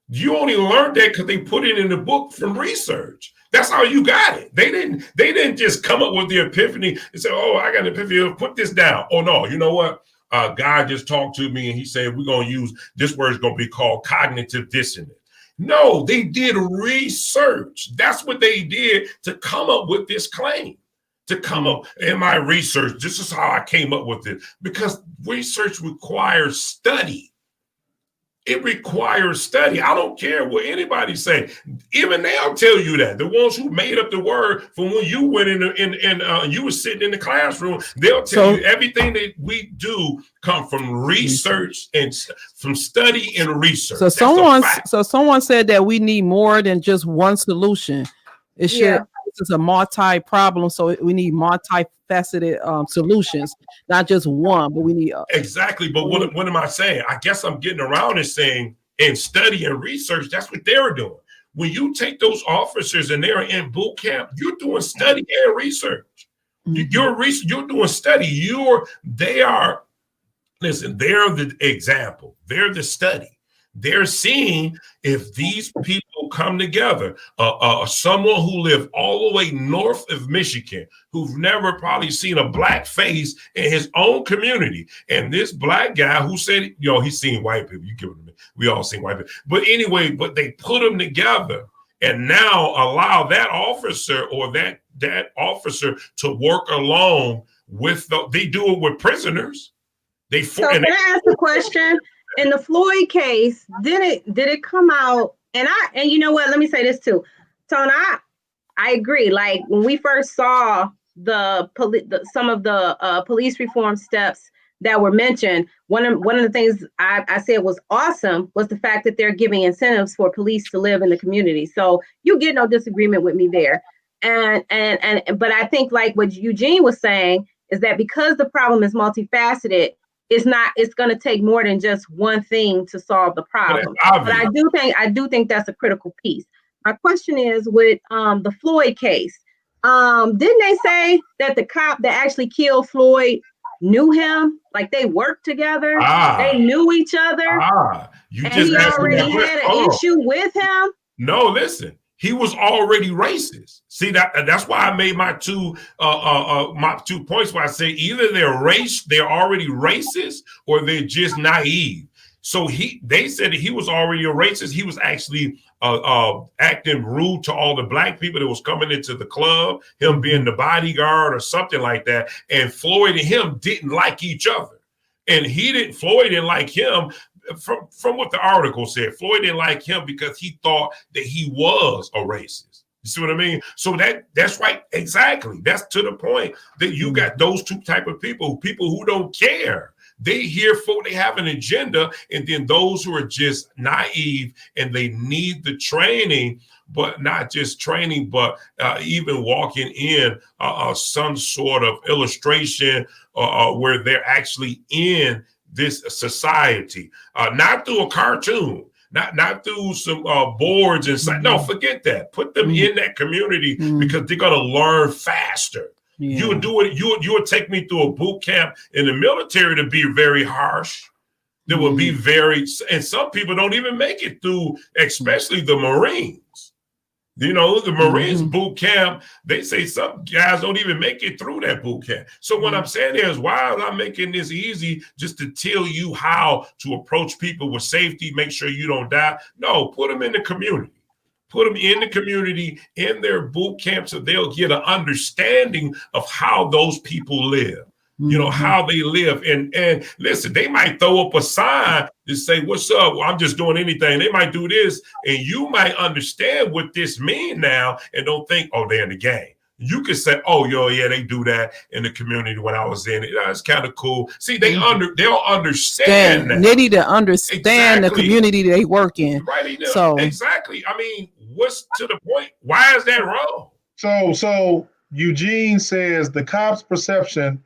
you only learned that because they put it in the book from research. That's how you got it. They didn't just come up with the epiphany and say, "Oh, I got an epiphany, put this down." Oh no, you know what? God just talked to me and he said, we're going to use this word, is going to be called cognitive dissonance. No, they did research. That's what they did to come up with this claim. To come up in my research, this is how I came up with it, because research requires study. It requires study. I don't care what anybody say. Even they'll tell you that. The ones who made up the word from when you went in you were sitting in the classroom, they'll tell you everything that we do come from research and from study and research. So someone said that we need more than just one solution. This is a multi-problem, so we need multifaceted solutions, not just one, but we need exactly. But what am I saying? I guess I'm getting around and saying in study and research, that's what they're doing. When you take those officers and they're in boot camp, you're doing study and research. You're doing study. They're the example. They're the study. They're seeing if these people come together, someone who lived all the way north of Michigan, who've never probably seen a black face in his own community. And this black guy who said, he's seen white people. You give it to me. We all seen white people. But anyway, they put them together and now allow that officer or that officer to work along with they do it with prisoners. Can I ask a question? In the Floyd case, did it come out? And you know what? Let me say this too, Tone. I agree. Like when we first saw some of the police reform steps that were mentioned, one of the things I said was awesome was the fact that they're giving incentives for police to live in the community. So you get no disagreement with me there. But I think like what Eugene was saying is that because the problem is multifaceted, it's going to take more than just one thing to solve the problem. But I do think that's a critical piece. My question is with the Floyd case, didn't they say that the cop that actually killed Floyd knew him? Like they worked together, they knew each other, and he already had an issue with him? No, listen. He was already racist. See, that's why I made my two points where I say either they're already racist or they're just naive. So they said that he was already a racist. He was actually acting rude to all the black people that was coming into the club, him being the bodyguard or something like that. And Floyd and him didn't like each other. And Floyd didn't like him. From what the article said, Floyd didn't like him because he thought that he was a racist. You see what I mean? So that's right. Exactly. That's to the point that you got those two type of people who don't care. They they have an agenda, and then those who are just naive and they need the training, but not just training, but even walking in some sort of illustration where they're actually in this society, not through a cartoon, not through some boards and no, forget that. Put them in that community because they're gonna learn faster. Yeah. You would take me through a boot camp in the military to be very harsh. There would be and some people don't even make it through, especially the Marines. The Marines boot camp, they say some guys don't even make it through that boot camp. So what I'm saying is, why am I making this easy just to tell you how to approach people with safety, make sure you don't die? No, put them in the community. Put them in the community, in their boot camp, so they'll get an understanding of how those people live. How they live. And listen, they might throw up a sign to say, what's up? Well, I'm just doing anything. They might do this. And you might understand what this means now and don't think, oh, they're in the gang. You could say, oh, yeah, they do that in the community when I was in it. It's kind of cool. See, they'll understand that. They need to understand the community they work in. Right. So exactly. I mean, what's to the point? Why is that wrong? So Eugene says the cop's perception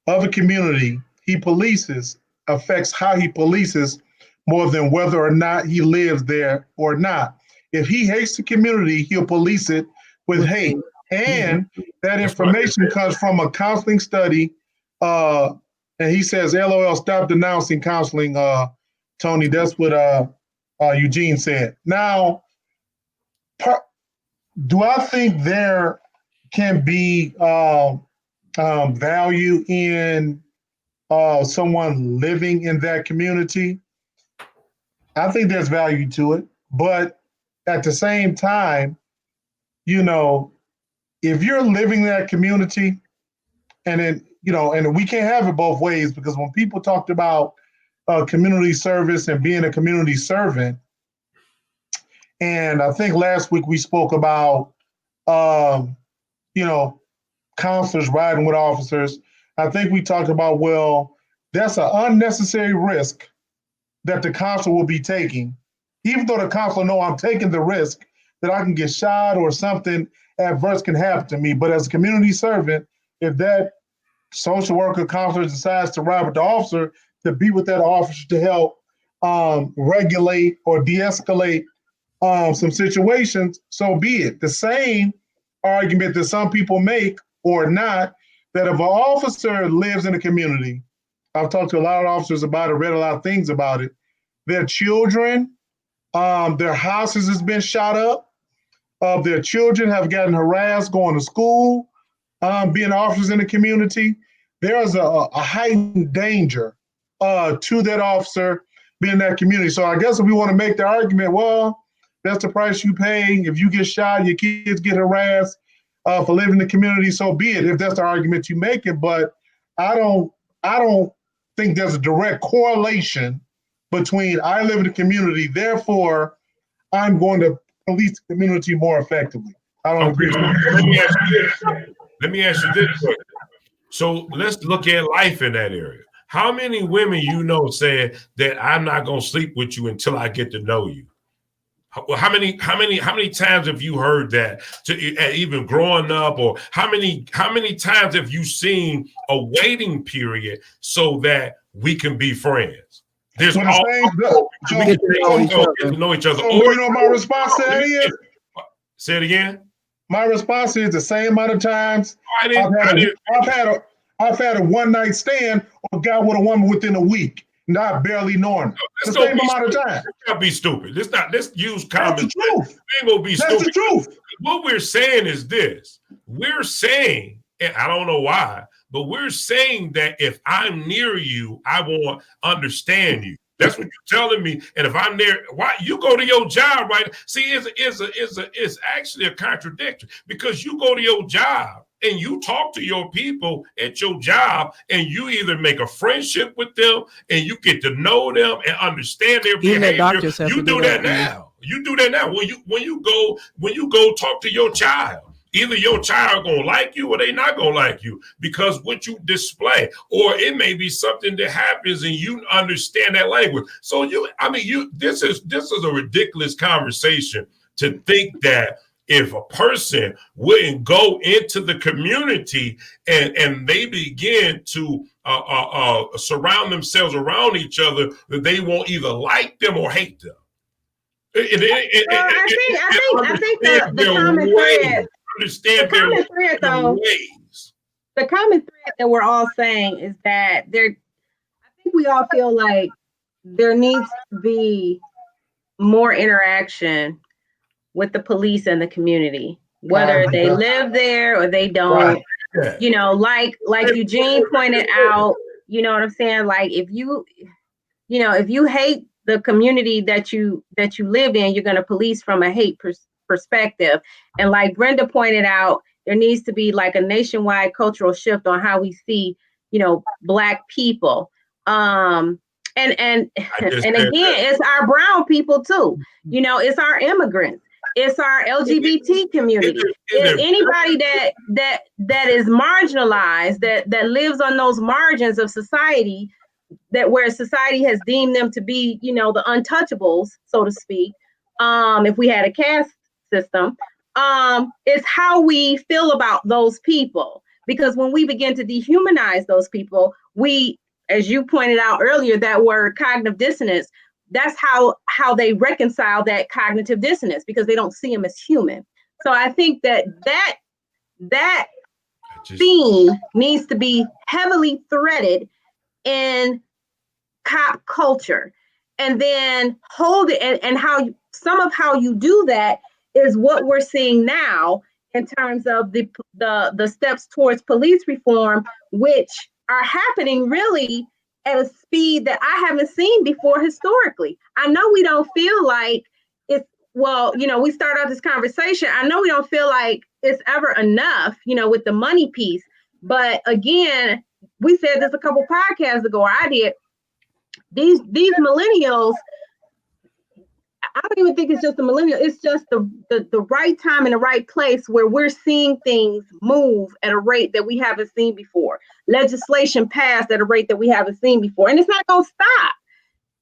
of a community he polices affects how he polices more than whether or not he lives there or not. If he hates the community, he'll police it with hate. And that information comes from a counseling study. And he says, LOL, stop denouncing counseling, Tony. That's what Eugene said. Now, do I think there can be value in someone living in that community? I think there's value to it, but at the same time, if you're living in that community, and then and we can't have it both ways, because when people talked about community service and being a community servant. And I think last week we spoke about, counselors riding with officers. I think we talked about, well, that's an unnecessary risk that the counselor will be taking, even though the counselor know I'm taking the risk that I can get shot or something adverse can happen to me. But as a community servant, if that social worker counselor decides to ride with the officer, to be with that officer to help regulate or de-escalate some situations, so be it. The same argument that some people make or not, that if an officer lives in a community, I've talked to a lot of officers about it, read a lot of things about it, their children, their houses has been shot up, their children have gotten harassed going to school, being officers in the community, there's a heightened danger to that officer being in that community. So I guess if we want to make the argument, well, that's the price you pay. If you get shot, your kids get harassed for living in the community, so be it, if that's the argument you make it. But I don't think there's a direct correlation between I live in the community, therefore I'm going to police the community more effectively. I don't agree. Let me ask you this question. So let's look at life in that area. How many women said that I'm not going to sleep with you until I get to know you? How many times have you heard that, even growing up, or how many times have you seen a waiting period so that we can be friends? There's all we get to know each other. So you know my response to that is? Say it again. My response is the same amount of times I've had a one night stand or got with a woman within a week. Not barely knowing. The same amount of time. Let's be stupid. Let's use common sense. That's the truth. What we're saying is this. We're saying, and I don't know why, but we're saying that if I'm near you, I won't understand you. That's what you're telling me. And if I'm there, why you go to your job, right? See, it's actually a contradiction, because you go to your job and you talk to your people at your job, and you either make a friendship with them and you get to know them and understand their behavior. You do that now. You do that now. When you go talk to your child, either your child gonna like you or they not gonna like you because what you display, or it may be something that happens and you understand that language. So this is a ridiculous conversation to think that if a person wouldn't go into the community and they begin to surround themselves around each other, that they won't either like them or hate them. I think the common thread. The common thread that we're all saying is that I think we all feel like there needs to be more interaction with the police and the community, whether they live there or they don't. Right. Like Eugene pointed out, you know what I'm saying? Like if you hate the community that you live in, you're going to police from a hate perspective. And like Brenda pointed out, there needs to be like a nationwide cultural shift on how we see, Black people. And again, it's our brown people too. It's our immigrants. It's our LGBT community. It's anybody that is marginalized, that lives on those margins of society, that where society has deemed them to be, the untouchables, so to speak. If we had a caste system, it's how we feel about those people. Because when we begin to dehumanize those people, we, as you pointed out earlier, that word cognitive dissonance, that's how they reconcile that cognitive dissonance, because they don't see them as human. So I think that theme needs to be heavily threaded in cop culture, and then hold it. And some of how you do that is what we're seeing now in terms of the steps towards police reform, which are happening really at a speed that I haven't seen before historically. I know we don't feel like we start out this conversation. I know we don't feel like it's ever enough, with the money piece. But again, we said this a couple podcasts ago, or I did. These millennials, I don't even think it's just the millennial. It's just the right time and the right place where we're seeing things move at a rate that we haven't seen before. Legislation passed at a rate that we haven't seen before. And it's not going to stop.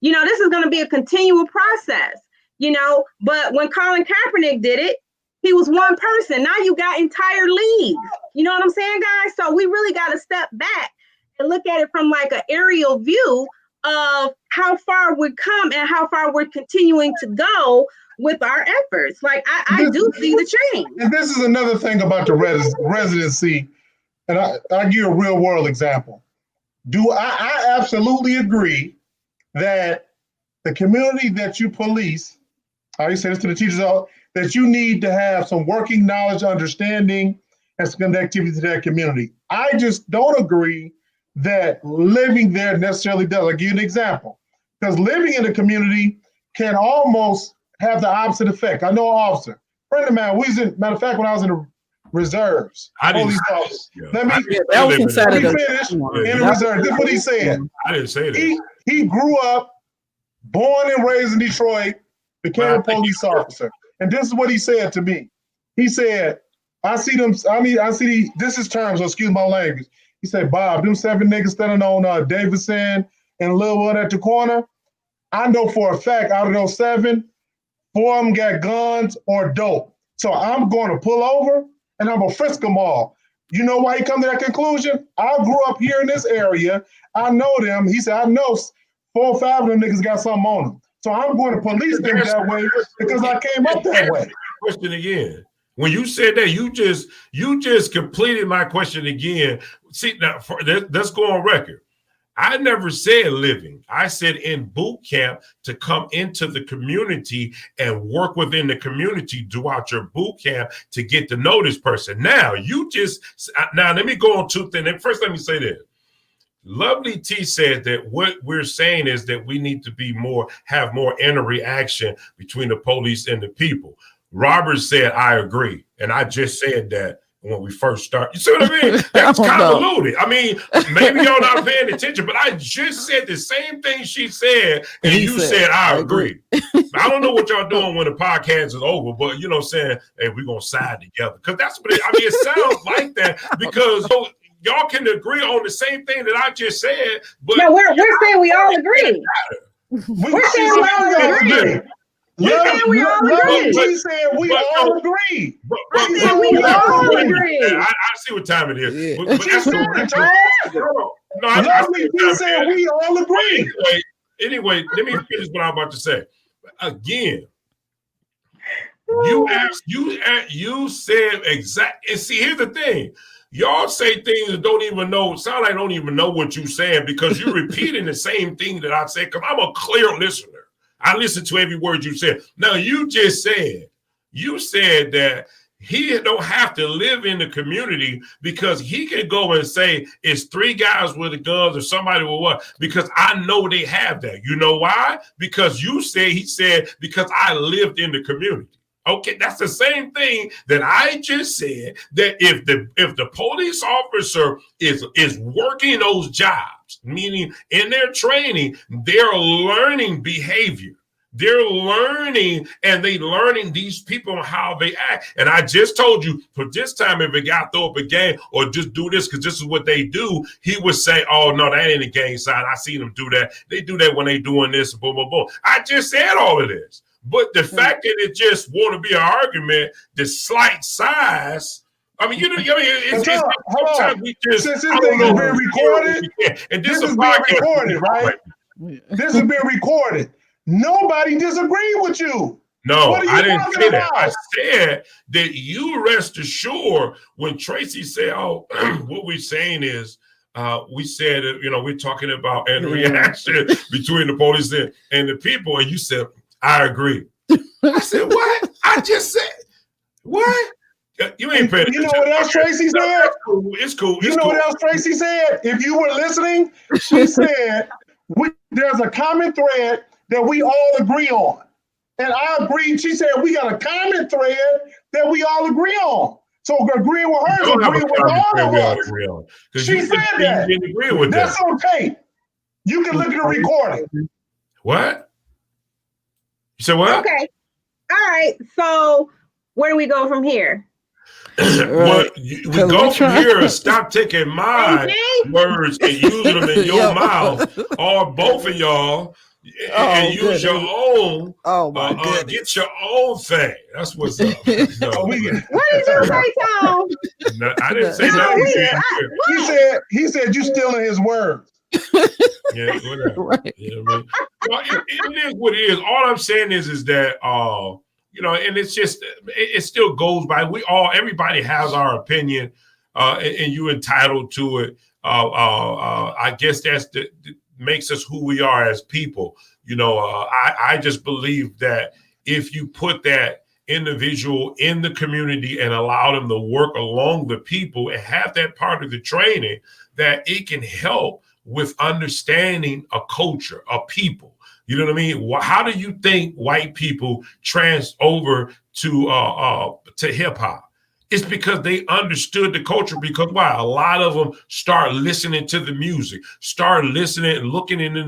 You know, this is going to be a continual process, you know, but when Colin Kaepernick did it, he was one person. Now you got entire leagues. You know what I'm saying, guys? So we really got to step back and look at it from like an aerial view of how far we've come and how far we're continuing to go with our efforts. Like I do see the change. And this is another thing about the residency, and I'll give you a real world example. I absolutely agree that the community that you police, I always say this to the teachers, that you need to have some working knowledge, understanding, and some connectivity to that community. I just don't agree that living there necessarily does. I'll give you an example. Because living in a community can almost have the opposite effect. I know an officer, a friend of mine, matter of fact, when I was in the reserves, let me finish. In the reserve. This is what he said. I didn't say that. He grew up, born and raised in Detroit, became a police officer. And this is what he said to me. He said, this is terms, so excuse my language. He said, Bob, them 7 niggas standing on Davidson and Louisville at the corner, I know for a fact out of those 7, 4 of them got guns or dope. So I'm going to pull over and I'm going to frisk them all. You know why he come to that conclusion? I grew up here in this area. I know them. He said, I know 4 or 5 of them niggas got something on them. So I'm going to police them that way because I came up that way. Question again. When you said that, you just completed my question again. See, now let's go on record. I never said living. I said in boot camp to come into the community and work within the community throughout your boot camp to get to know this person. Now let me go on 2 things. First, let me say this. Lovely T said that what we're saying is that we need to have more interaction between the police and the people. Robert said, I agree. And I just said that when we first started. You see what I mean? That's convoluted. I mean, maybe y'all not paying attention, but I just said the same thing she said, and you said, I agree. I don't know what y'all doing when the podcast is over, but you know what I'm saying? Hey, we're going to side together. Because that's what it sounds like that because y'all can agree on the same thing that I just said. But no, we're saying we all agree. We're saying we all agree. We said we all agree. I see what time it is. Yeah. But that's he said we all agree. Anyway, let me finish what I'm about to say. Again, you said exact. And see, here's the thing. Y'all say things that don't even know, sound like I don't even know what you're saying because you're repeating the same thing that I said because I'm a clear listener. I listen to every word you said. Now, you said that he don't have to live in the community because he can go and say it's 3 guys with the guns or somebody with what, because I know they have that. You know why? Because he said, because I lived in the community. Okay, that's the same thing that I just said, that if the police officer is working those jobs, meaning in their training, they're learning behavior. They're learning and they learning these people and how they act. And I just told you, for this time, if a guy throw up a game or just do this because this is what they do, he would say, oh, no, that ain't a gang sign. I seen them do that. They do that when they doing this, boom, boom, boom. I just said all of this. But the fact that it just want to be an argument, the slight size, I mean, it's sometimes we just. Since this thing is being recorded, and this is being recorded, right? This is being recorded. Nobody disagreed with you. No, I didn't say that. I said that you rest assured when Tracy said, oh, what we're saying is, we said, we're talking about a reaction between the police and the people. And you said, I agree. I said, what? I just said, what? You ain't paying attention. You know what else Tracy said? It's cool. You know what else Tracy said? If you were listening, she said, there's a common thread that we all agree on. And I agreed. She said, we got a common thread that we all agree on. So agreeing with her is agreeing with all of us. She said that. You didn't agree with That's that. on tape. You can look at the recording. What? You said what? Okay. All right. So where do we go from here? Well, we go from here and stop taking my words and using them in your mouth, or both of y'all, and use your own. Oh my goodness. Get your own thing. That's what's up. What did you say, Tom? No, I didn't say nothing. He said you stealing his words. Yeah, whatever. Right. You know what I mean? Well, it is what it is. All I'm saying is that you know, and it's just it still goes by. Everybody has our opinion, and you're entitled to it. I guess that makes us who we are as people. You know, I just believe that if you put that individual in the community and allow them to work along the people and have that part of the training, that it can help with understanding a culture, a people. You know what I mean? How do you think white people trans over to hip hop? It's because they understood the culture. Because why? A lot of them start listening to the music, start listening and looking into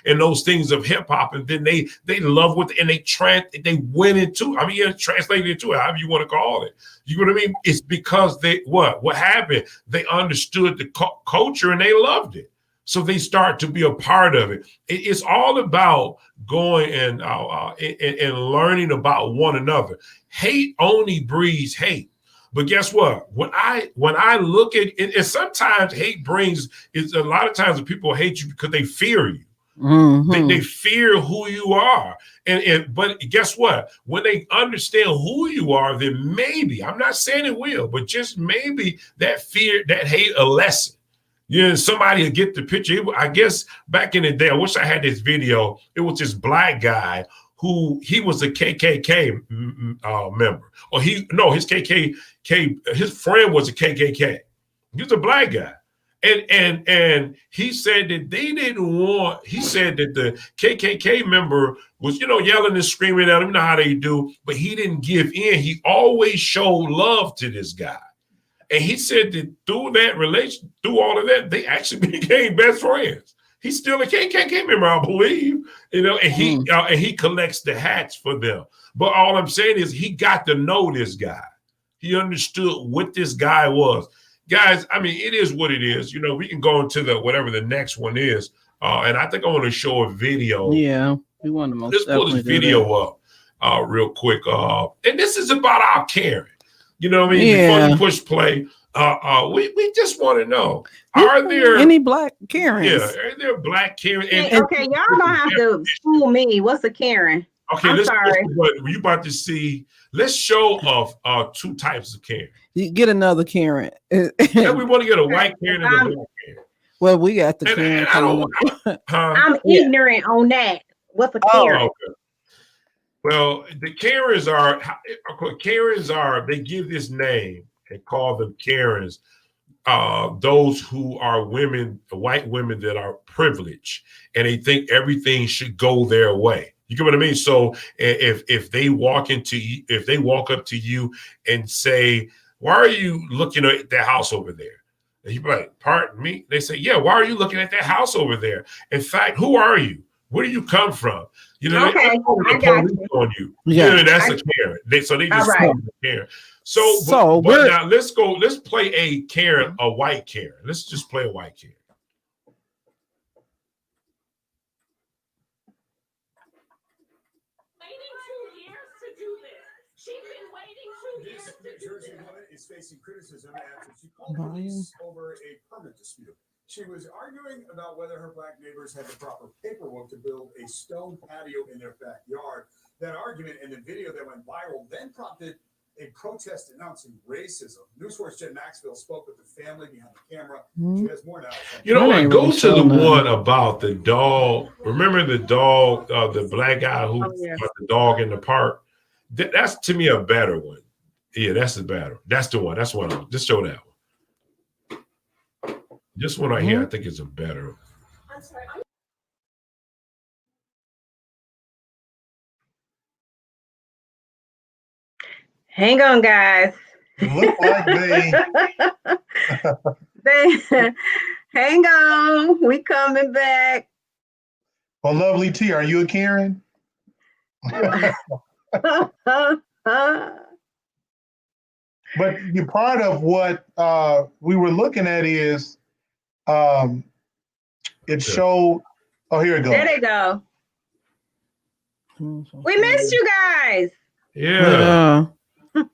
those things of hip hop, and then they love what and they went into. I mean, translated into it, however you want to call it. You know what I mean? It's because what happened? They understood the culture and they loved it. So they start to be a part of it. It's all about going and learning about one another. Hate only breeds hate. But guess what? When I look at it, and sometimes hate is a lot of times people hate you because they fear you. Mm-hmm. They fear who you are. But guess what? When they understand who you are, then maybe, I'm not saying it will, but just maybe that fear, that hate a lesson. Yeah, somebody will get the picture. I guess back in the day, I wish I had this video. It was this black guy who he was a KKK member, or his friend was a KKK. He was a black guy, and he said that they didn't want. He said that the KKK member was, yelling and screaming at him. You know how they do, but he didn't give in. He always showed love to this guy. And he said that through that relation, through all of that, they actually became best friends. He's still a KKK member, I believe, and he collects the hats for them. But all I'm saying is he got to know this guy. He understood what this guy was. Guys, I mean, it is what it is. We can go into whatever the next one is. And I think I want to show a video. Yeah, we want to most Let's pull this video up real quick. And this is about our caring. You know what I mean? Yeah. Before you push play, we just want to know, are there any black Karens? Yeah, are there black Karens? Okay, y'all don't have to fool me. What's a Karen? Okay, I'm sorry. What you about to see? Let's show two types of Karen. You get another Karen. Yeah, we want to get a white Karen and a black Karen. Well, we got the Karen. I'm ignorant on that. What's a Karen? Okay. Well, the Karens are, they give this name and call them Karens, those who are women, white women that are privileged, and they think everything should go their way. You get what I mean? So if they walk up to you and say, "Why are you looking at that house over there?" And you be like, "Pardon me?" They say, "Yeah, why are you looking at that house over there? In fact, who are you? Where do you come from?" Okay, they got you. On you. Yeah, that's a Karen. They just call them a Karen. So but now let's go. Let's play a Karen, a white Karen. Let's just play a white Karen. This New Jersey woman is facing criticism after she called police over a permit dispute. She was arguing about whether her black neighbors had the proper paperwork to build a stone patio in their backyard. That argument and the video that went viral then prompted a protest denouncing racism. News 4's Jen Maxwell spoke with the family behind the camera. She has more now. Go to the one about the dog. Remember the dog, the black guy who got the dog in the park? That's to me a better one. Yeah, that's the better. That's the one. That's one. Just show that one. This one right here, I think is a better. I'm sorry. Hang on, guys. Look like they hang on. We coming back. Well, Lovely T, are you a Karen? But you're part of what we were looking at is it showed. Oh, here it goes. There they go. We missed you guys. Yeah. Look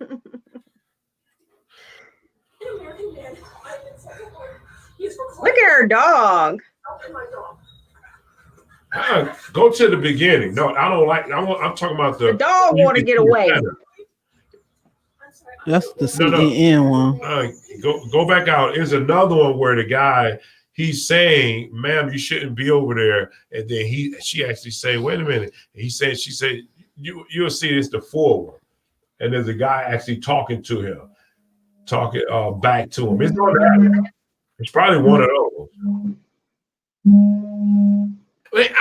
at her dog. Go to the beginning. No, I don't like. I'm talking about the dog want to get away. That's the CNN one. Go back out. There's another one where the guy, he's saying, "Ma'am, you shouldn't be over there," and then she actually say, "Wait a minute." And she said, "You'll see it's the full one," and there's a guy actually talking to him, back to him. It's probably one of those.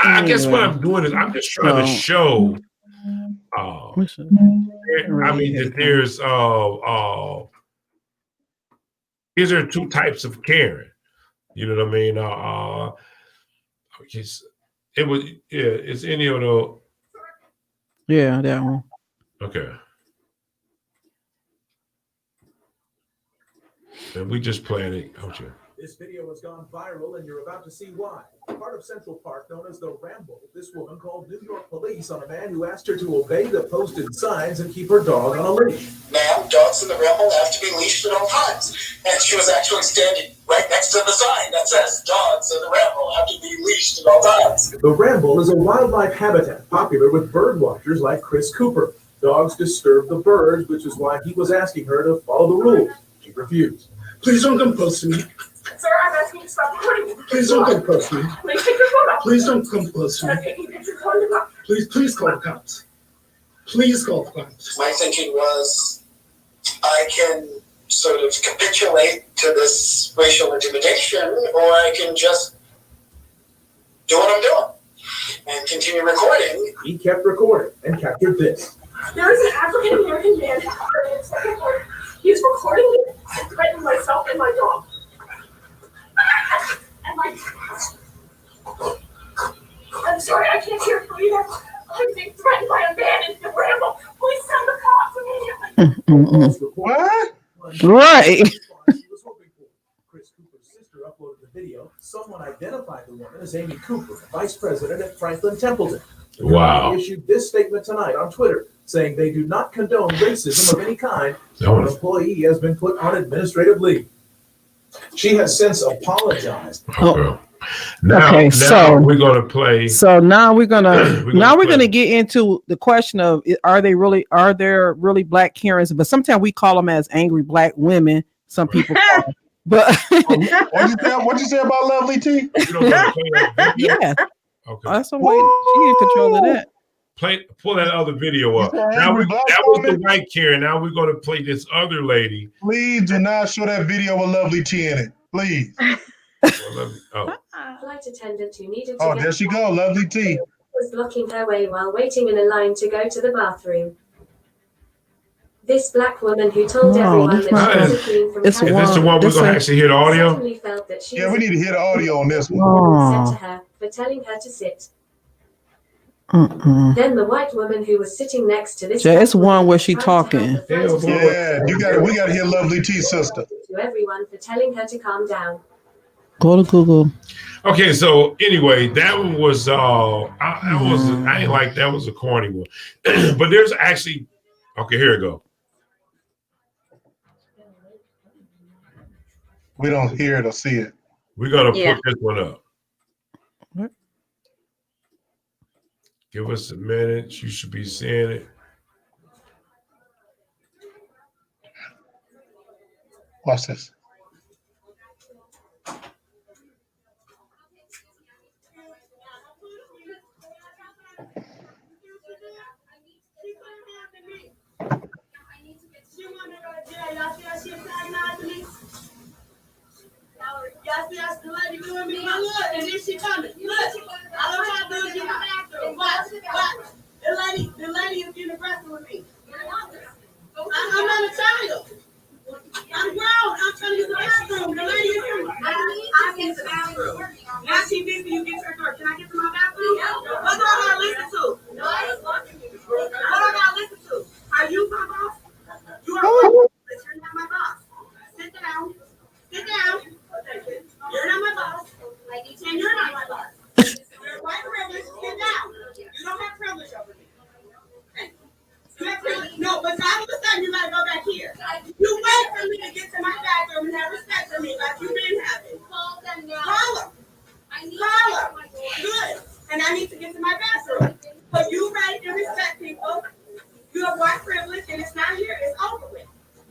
I guess what I'm doing is I'm just trying to show. I mean, that there's these are two types of Karen. You know what I mean? It's any of those. Yeah, that one. Okay. And we just playing it. Okay. This video has gone viral, and you're about to see why. Part of Central Park, known as the Ramble, this woman called New York police on a man who asked her to obey the posted signs and keep her dog on a leash. Ma'am, dogs in the Ramble have to be leashed at all times. And she was actually standing right next to the sign that says dogs in the Ramble have to be leashed at all times. The Ramble is a wildlife habitat popular with bird watchers like Chris Cooper. Dogs disturb the birds, which is why he was asking her to follow the rules. She refused. Please don't come close to me. Sir, I'm asking you to stop recording me. Please don't come close to me. Please take your phone off. Please don't come close to me. Please call the cops. Please call the cops. My thinking was I can sort of capitulate to this racial intimidation, or I can just do what I'm doing and continue recording. He kept recording and captured this. There is an African American man in the second floor. He is recording me and threatening myself and my dog. And I'm sorry, I can't hear from you. I'm being threatened by a man in the Ramble. Please send the cops immediately. What? Right. Chris Cooper's sister uploaded the video. Someone identified the woman as Amy Cooper, vice president at Franklin Templeton. Wow. He issued this statement tonight on Twitter, saying they do not condone racism of any kind. An employee has been put on administrative leave. She has since apologized. Okay. Now so we're gonna play. So now we're gonna get into the question of are there really black Karens? But sometimes we call them as angry black women. Some people call them. But what'd you say about Lovely T? Yeah. Okay. That's the way she in control of that. Pull that other video up. That was the white Karen. Now we're going to play this other lady. Please do not show that video with Lovely T in it. Please. Flight attendant who needed to there she go, Lovely T. Was blocking her way while waiting in a line to go to the bathroom. This black woman who told everyone that she was a queen from Is this the one we're going to actually hear the audio? Felt that she we need to hear the audio on this one. Said to her for telling her to sit. Then the white woman who was sitting next to this. It's one where she talking. Yeah, we got to hear Lovely T, sister. To everyone for telling her to calm down. Go to Google. Okay, so anyway, that one was I ain't like that was a corny one, but there's actually here we go. We don't hear it or see it. We're gonna put this one up. Give us a minute. You should be seeing it. Watch this. Y'all see us the lady doing me? Look, and then she coming. Look, all I'm trying to do is get my bathroom. Watch. The lady is getting aggressive with me. I'm not a child. I'm grown. I'm trying to use the bathroom. The lady is coming. I get to the bathroom. Now she busy, you get to her door. Can I get to my bathroom? What do I gotta listen to? What do I gotta listen to? Are you my boss? You are my boss, but you're not my boss. Sit down. Sit down. You're not my boss. And you're not my boss. You're white privilege. Sit down. You don't have privilege over me. Okay? You have privilege. No, but all of a sudden you gotta go back here. You wait for me to get to my bathroom and have respect for me like you've been having. Call them now. Call them. Call them. Good. And I need to get to my bathroom. So you rate and respect people. You have white privilege and it's not here. It's over with.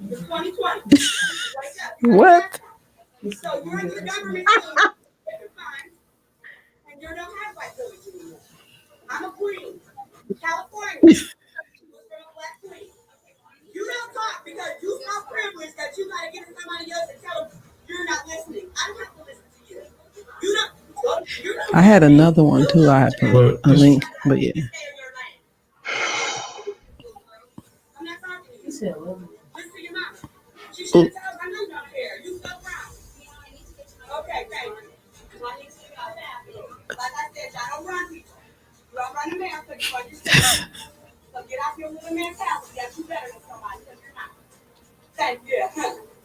It's 2020. What? So you're in the government and you don't have white privilege anymore. I'm a queen. California. Black queen. You don't talk because you so privileged that you gotta get to somebody else and tell them you're not listening. I don't have to listen to you. You don't. I had another one too. I had put a link, but yeah. I'm not talking to you. Listen to your mom. She should tell us I know you don't care. You so proud. Okay, thank you. Like I said, y'all don't run people. You don't run a man so you understand. So get off your little mentality that you better than somebody because you're not. Thank you.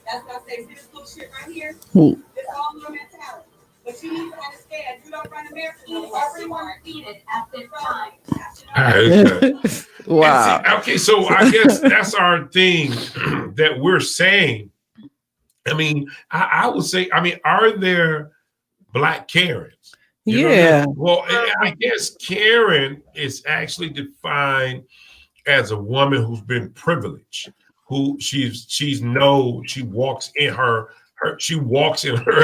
That's what I say. See this little shit right here? It's all your mentality. But you need to understand, you don't run America. Everyone defeated at this time. Wow. See, okay, so I guess that's our thing that we're saying. I mean, I would say, I mean, are there Black Karens? Yeah. Well, I guess Karen is actually defined as a woman who's been privileged, who she walks in her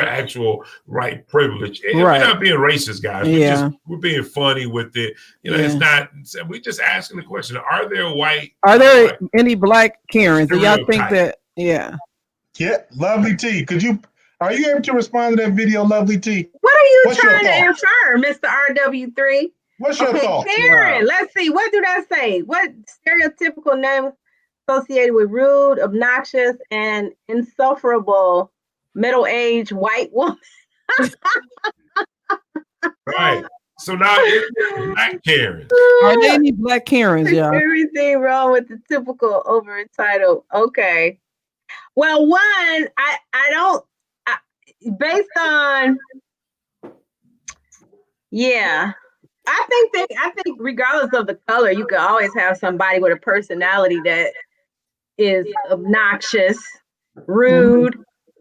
actual right privilege. And right. We're not being racist, guys. We're being funny with it. It's not. We're just asking the question: are there any Black Karens? Do y'all think that? Yeah. Yeah, Lovely T. Are you able to respond to that video, Lovely T? What are you trying to infer, Mr. RW3? What's your thought? Karen, let's see. What do that say? What stereotypical name associated with rude, obnoxious, and insufferable middle-aged white woman? Right. So now it's Black Karens. Are there any Black Karens, y'all? Everything wrong with the typical over entitled. Okay. Well, one, I don't. Based on, I think regardless of the color, you can always have somebody with a personality that is obnoxious, rude,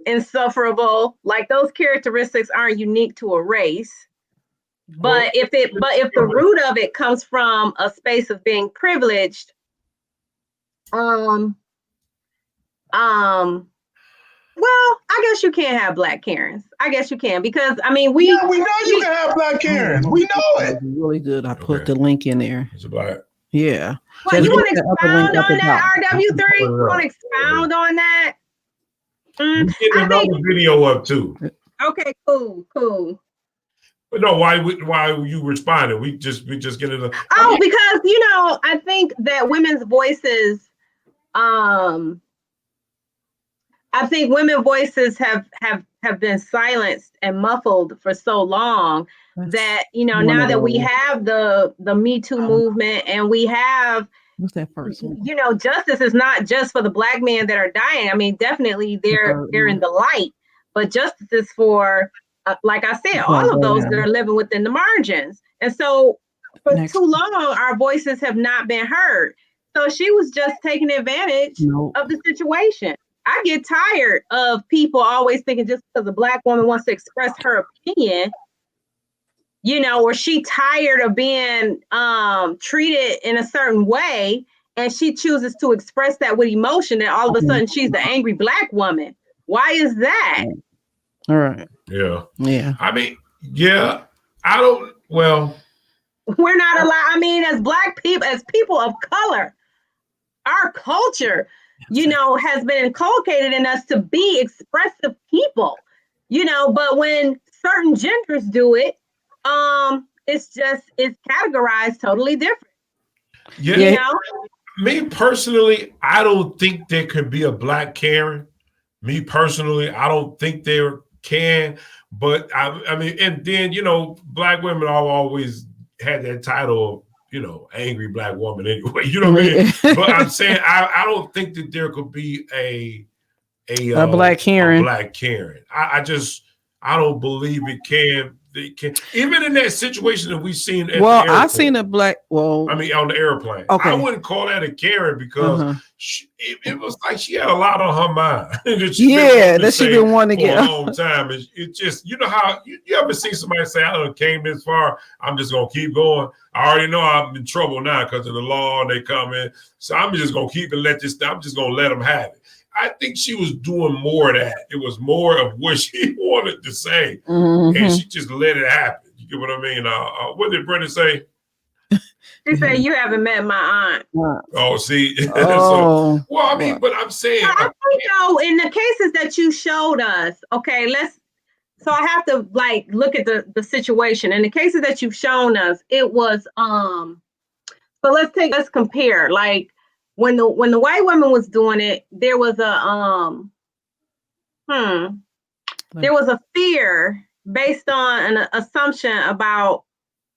insufferable. Like those characteristics aren't unique to a race. But if the root of it comes from a space of being privileged, well, I guess you can't have Black Karens. I guess you can because we know you can have Black Karens. We know it. Really good. I put the link in there. It's Black. Yeah. Well, you want to expound on that, RW3? You want to expound on that? We get another video up too. Okay, cool. But no, why you responded? We just get it. Because I think that women's voices. I think women's voices have been silenced and muffled for so long that now that we have the Me Too movement and we have what's that first one? Justice is not just for the Black men that are dying. I mean, definitely they're in the light, but justice is for like I said, all of those that are living within the margins. And so for too long, our voices have not been heard. So she was just taking advantage of the situation. I get tired of people always thinking just because a Black woman wants to express her opinion, or she tired of being treated in a certain way and she chooses to express that with emotion, and all of a sudden she's the angry Black woman. Why is that? All right. Yeah. Yeah. I mean, yeah, I don't, well. We're not allowed, as Black people, as people of color, our culture, has been inculcated in us to be expressive people, but when certain genders do it, it's categorized totally different. Yeah. Me personally, I don't think there could be a Black Karen. Me personally, I don't think there can, but I mean, and then, you know, black women always had that title of, you know, angry black woman anyway, you know what I mean? But I'm saying, I don't think that there could be a black Karen. A black Karen. I don't believe it can. They can, even in that situation that we've seen at the airport. I seen a black. Well, I mean, on the airplane. Okay. I wouldn't call that a Karen because it was like she had a lot on her mind. that she been wanting to get a long time. It just, you know how you ever see somebody say, "I done came this far. I'm just gonna keep going. I already know I'm in trouble now because of the law. And they come in, so I'm just gonna keep and let this. I'm just gonna let them have it." I think she was doing more of that. It was more of what she wanted to say, and she just let it happen. You get what I mean? What did Brenda say? She said, "You haven't met my aunt." Oh, see. So, well, I mean, but I'm saying, I think though, in the cases that you showed us, okay, so I have to like look at the situation. In the cases that you've shown us, it was so let's compare. Like when the white woman was doing it, there was a fear based on an assumption about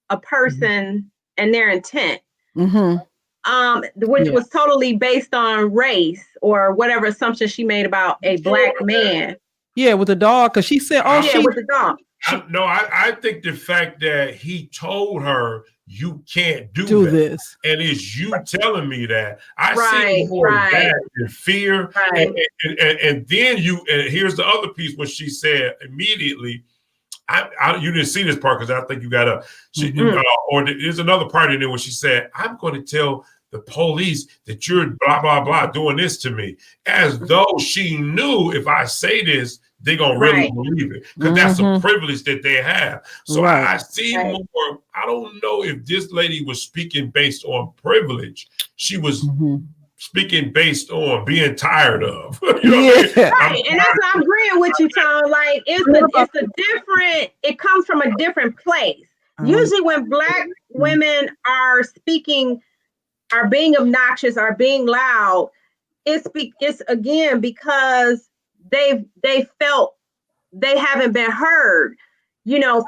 a person and their intent. Which was totally based on race or whatever assumption she made about a black man. Yeah, with the dog, because she said, with the dog. I think the fact that he told her you can't do this, and it's you telling me that. I see more of that than fear, and then and here's the other piece when she said immediately. You didn't see this part because I think you got up. Or there's another part in there when she said, "I'm going to tell the police that you're blah blah blah doing this to me," as though she knew if I say this, they're gonna really believe it because that's a privilege that they have. So I see more. I don't know if this lady was speaking based on privilege. She was speaking based on being tired of. You know what I mean? And that's what I'm agreeing with you, Tom. Like it's a different. It comes from a different place. Usually, when black women are speaking, are being obnoxious, are being loud, it's again because they felt they haven't been heard. You know,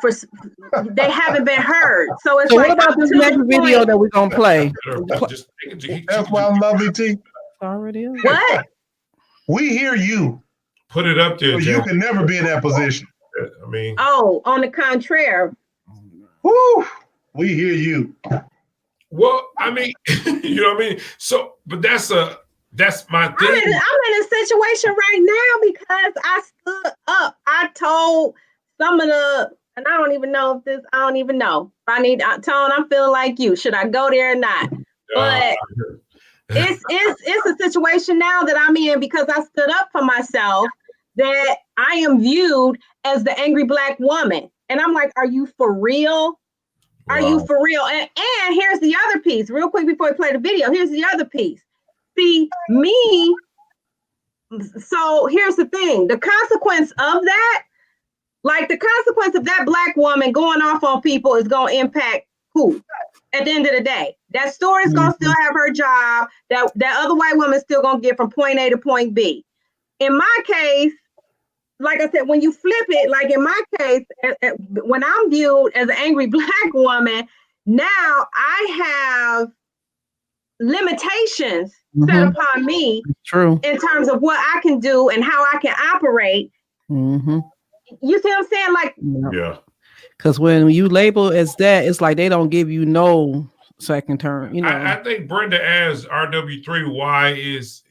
they haven't been heard. So it's what about this next video that we're gonna play? That's why I'm Lovely T. Already is. What? We hear you. Put it up there. So you can never be in that position. I mean, on the contrary. Woo, we hear you. Well, I mean, you know what I mean? So, but that's my thing. I'm in a situation right now because I stood up. I told some of and I don't even know. I need Tone, I'm feeling like you. Should I go there or not? But it's a situation now that I'm in because I stood up for myself, that I am viewed as the angry black woman. And I'm like, are you for real? Are you for real? And here's the other piece, real quick before we play the video. Here's the other piece. See, me, so here's the thing. The consequence of that, like the consequence of that black woman going off on people is going to impact who? At the end of the day, that store is going to still have her job. That other white woman is still going to get from point A to point B. In my case, like I said, when you flip it, like in my case, when I'm viewed as an angry black woman, now I have limitations set upon me. True. In terms of what I can do and how I can operate. You see what I'm saying? Like, yeah. Because when you label as that, it's like they don't give you no second term. You know, I think Brenda asked RW3 why is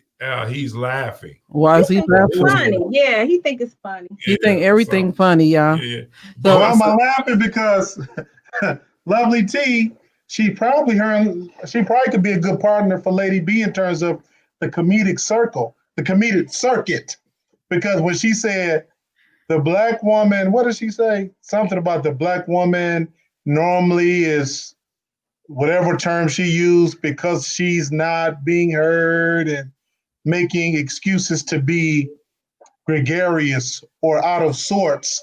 he's laughing. Why is he laughing? Funny. Yeah, he think it's funny. He think everything funny, y'all. Yeah. So why am I laughing? Because Lovely T, she probably could be a good partner for Lady B in terms of the comedic circuit. Because when she said the black woman, what did she say? Something about the black woman normally is whatever term she used because she's not being heard and making excuses to be gregarious or out of sorts.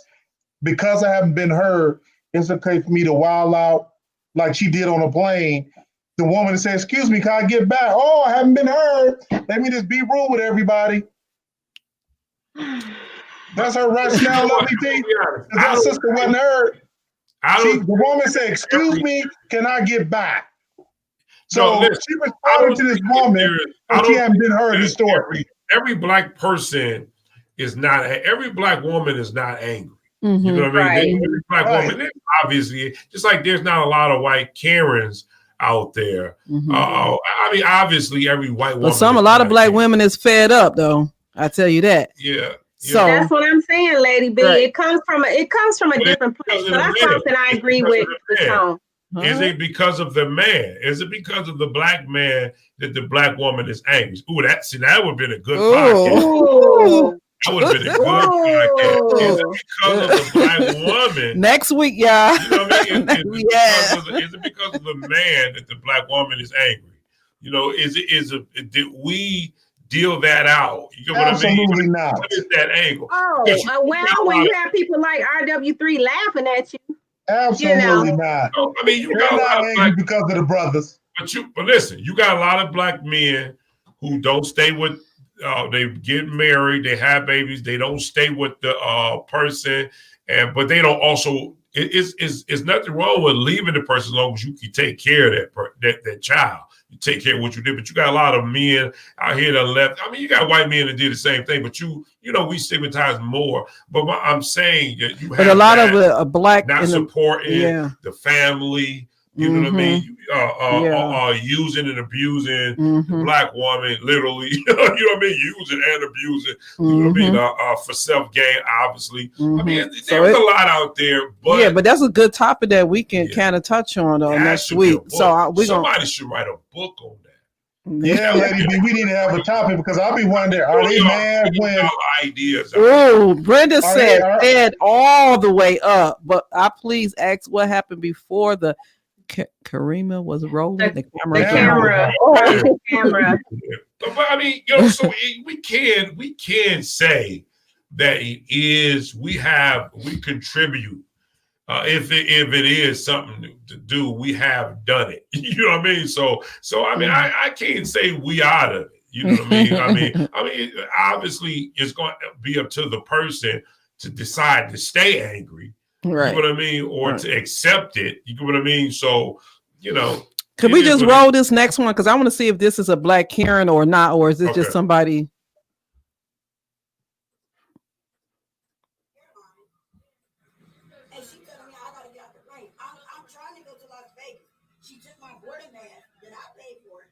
Because I haven't been heard, it's okay for me to wild out like she did on a plane. The woman said, "Excuse me, can I get back?" "Oh, I haven't been heard. Let me just be rude with everybody." That's her rationale, Lovely D. Because that sister wasn't heard. The woman said, "Excuse me, can I get back?" So she responded to this woman, but she hadn't been heard historically. Every black person is not. Every black woman is not angry. Mm-hmm. You know what I mean? Right. Every black woman, obviously, just like there's not a lot of white Karens out there. Mm-hmm. I mean, obviously, every white woman. But a lot of black women is fed up, though. I tell you that. Yeah. So that's what I'm saying, Lady B. Right. It comes from a different place. So that's something I agree with the tone. Is it because of the man? Is it because of the black man that the black woman is angry? Ooh, that would have been a good podcast. That would have been a good podcast. Is it because of the black woman? Next week, y'all. You know what I mean? Is it because of the man that the black woman is angry? You know, did we deal that out? You know what I mean? Absolutely not. What is that angle? Well, when you have people like RW3 laughing at you. Absolutely not. So, I mean, you got not angry because of the brothers. But listen, you got a lot of black men who don't stay with. They get married, they have babies, they don't stay with the person, but they don't also. It's nothing wrong with leaving the person as long as you can take care of that child. You take care of what you did, but you got a lot of men out here that left. I mean, you got white men that did the same thing, but you know, we stigmatize more. But I'm saying that you have a lot of black not supporting the family. You know what I mean? Using and abusing the black woman, literally. You know what I mean? Using and abusing. You know what I mean? For self gain, obviously. I mean, there's a lot out there. But but that's a good topic that we can kind of touch on next week. So somebody should write a book on that. Yeah, Lady B, we need to have a topic because I'll be wondering, are they mad when ideas? Oh, Brenda said fed all the way up, but I please ask what happened before the Karima was rolling the camera. The camera. But I mean, you know, so we can say that it is. We contribute. If it is something to do, we have done it. You know what I mean? So I mean, I can't say we out of it. You know what I mean? I mean, obviously, it's going to be up to the person to decide to stay angry. Right. You know what I mean? Or to accept it. You know what I mean? So, you know. Could we just roll this next one? Because I want to see if this is a black Karen or not, or is this just somebody? And she told me I gotta get out the rain. I'm trying to go to Las Vegas. She took my boarding pass that I paid for.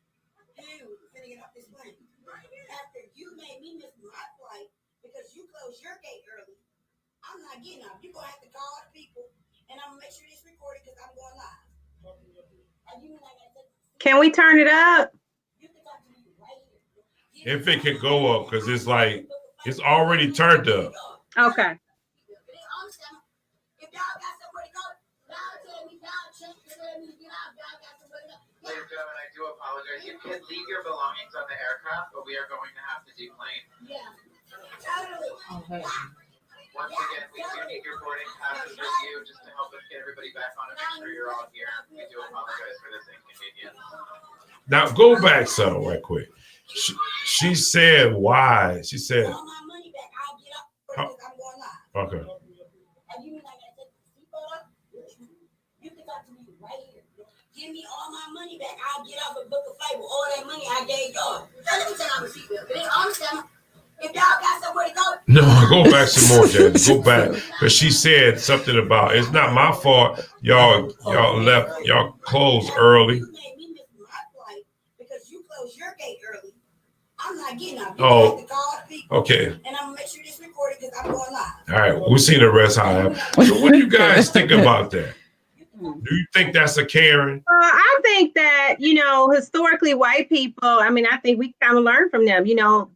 And we were finna get off this plane. After you made me miss my flight because you closed your gate early. I'm not getting up. You're going to have to call the people, and I'm going to make sure this recorded because I'm going live. Can we turn it up? If it can go up, because it's like, it's already turned up. Okay. Ladies and gentlemen, I do apologize. You can leave your belongings on the aircraft, but we are going to have to deplane. Yeah. Totally. Once again, we do need your boarding passes with you just to help us get everybody back on and make sure you're all here. We do apologize for this inconvenience. Now go back, Subtle, right quick. She said why? She said. All my money back. I'll get up because I'm going live. Okay. And you mean I got to take the seatbelt up? You can talk to me right here. Give me all my money back. I'll get off and book a flight with all that money I gave y'all. So let me turn on the seatbelt. But they understand. If y'all got somewhere to go. No, go back some more, Jen. Go back. Because she said something about it's not my fault. Y'all left, y'all closed early. You made me miss my flight because you closed your gate early. I'm not getting up. You have to call the people. Okay. And I'm going to make sure this recorded because I'm going live. All right. We'll see the rest. So what do you guys think about that? Do you think that's a Karen? I think that, you know, historically white people, I mean, I think we kind of learn from them. You know,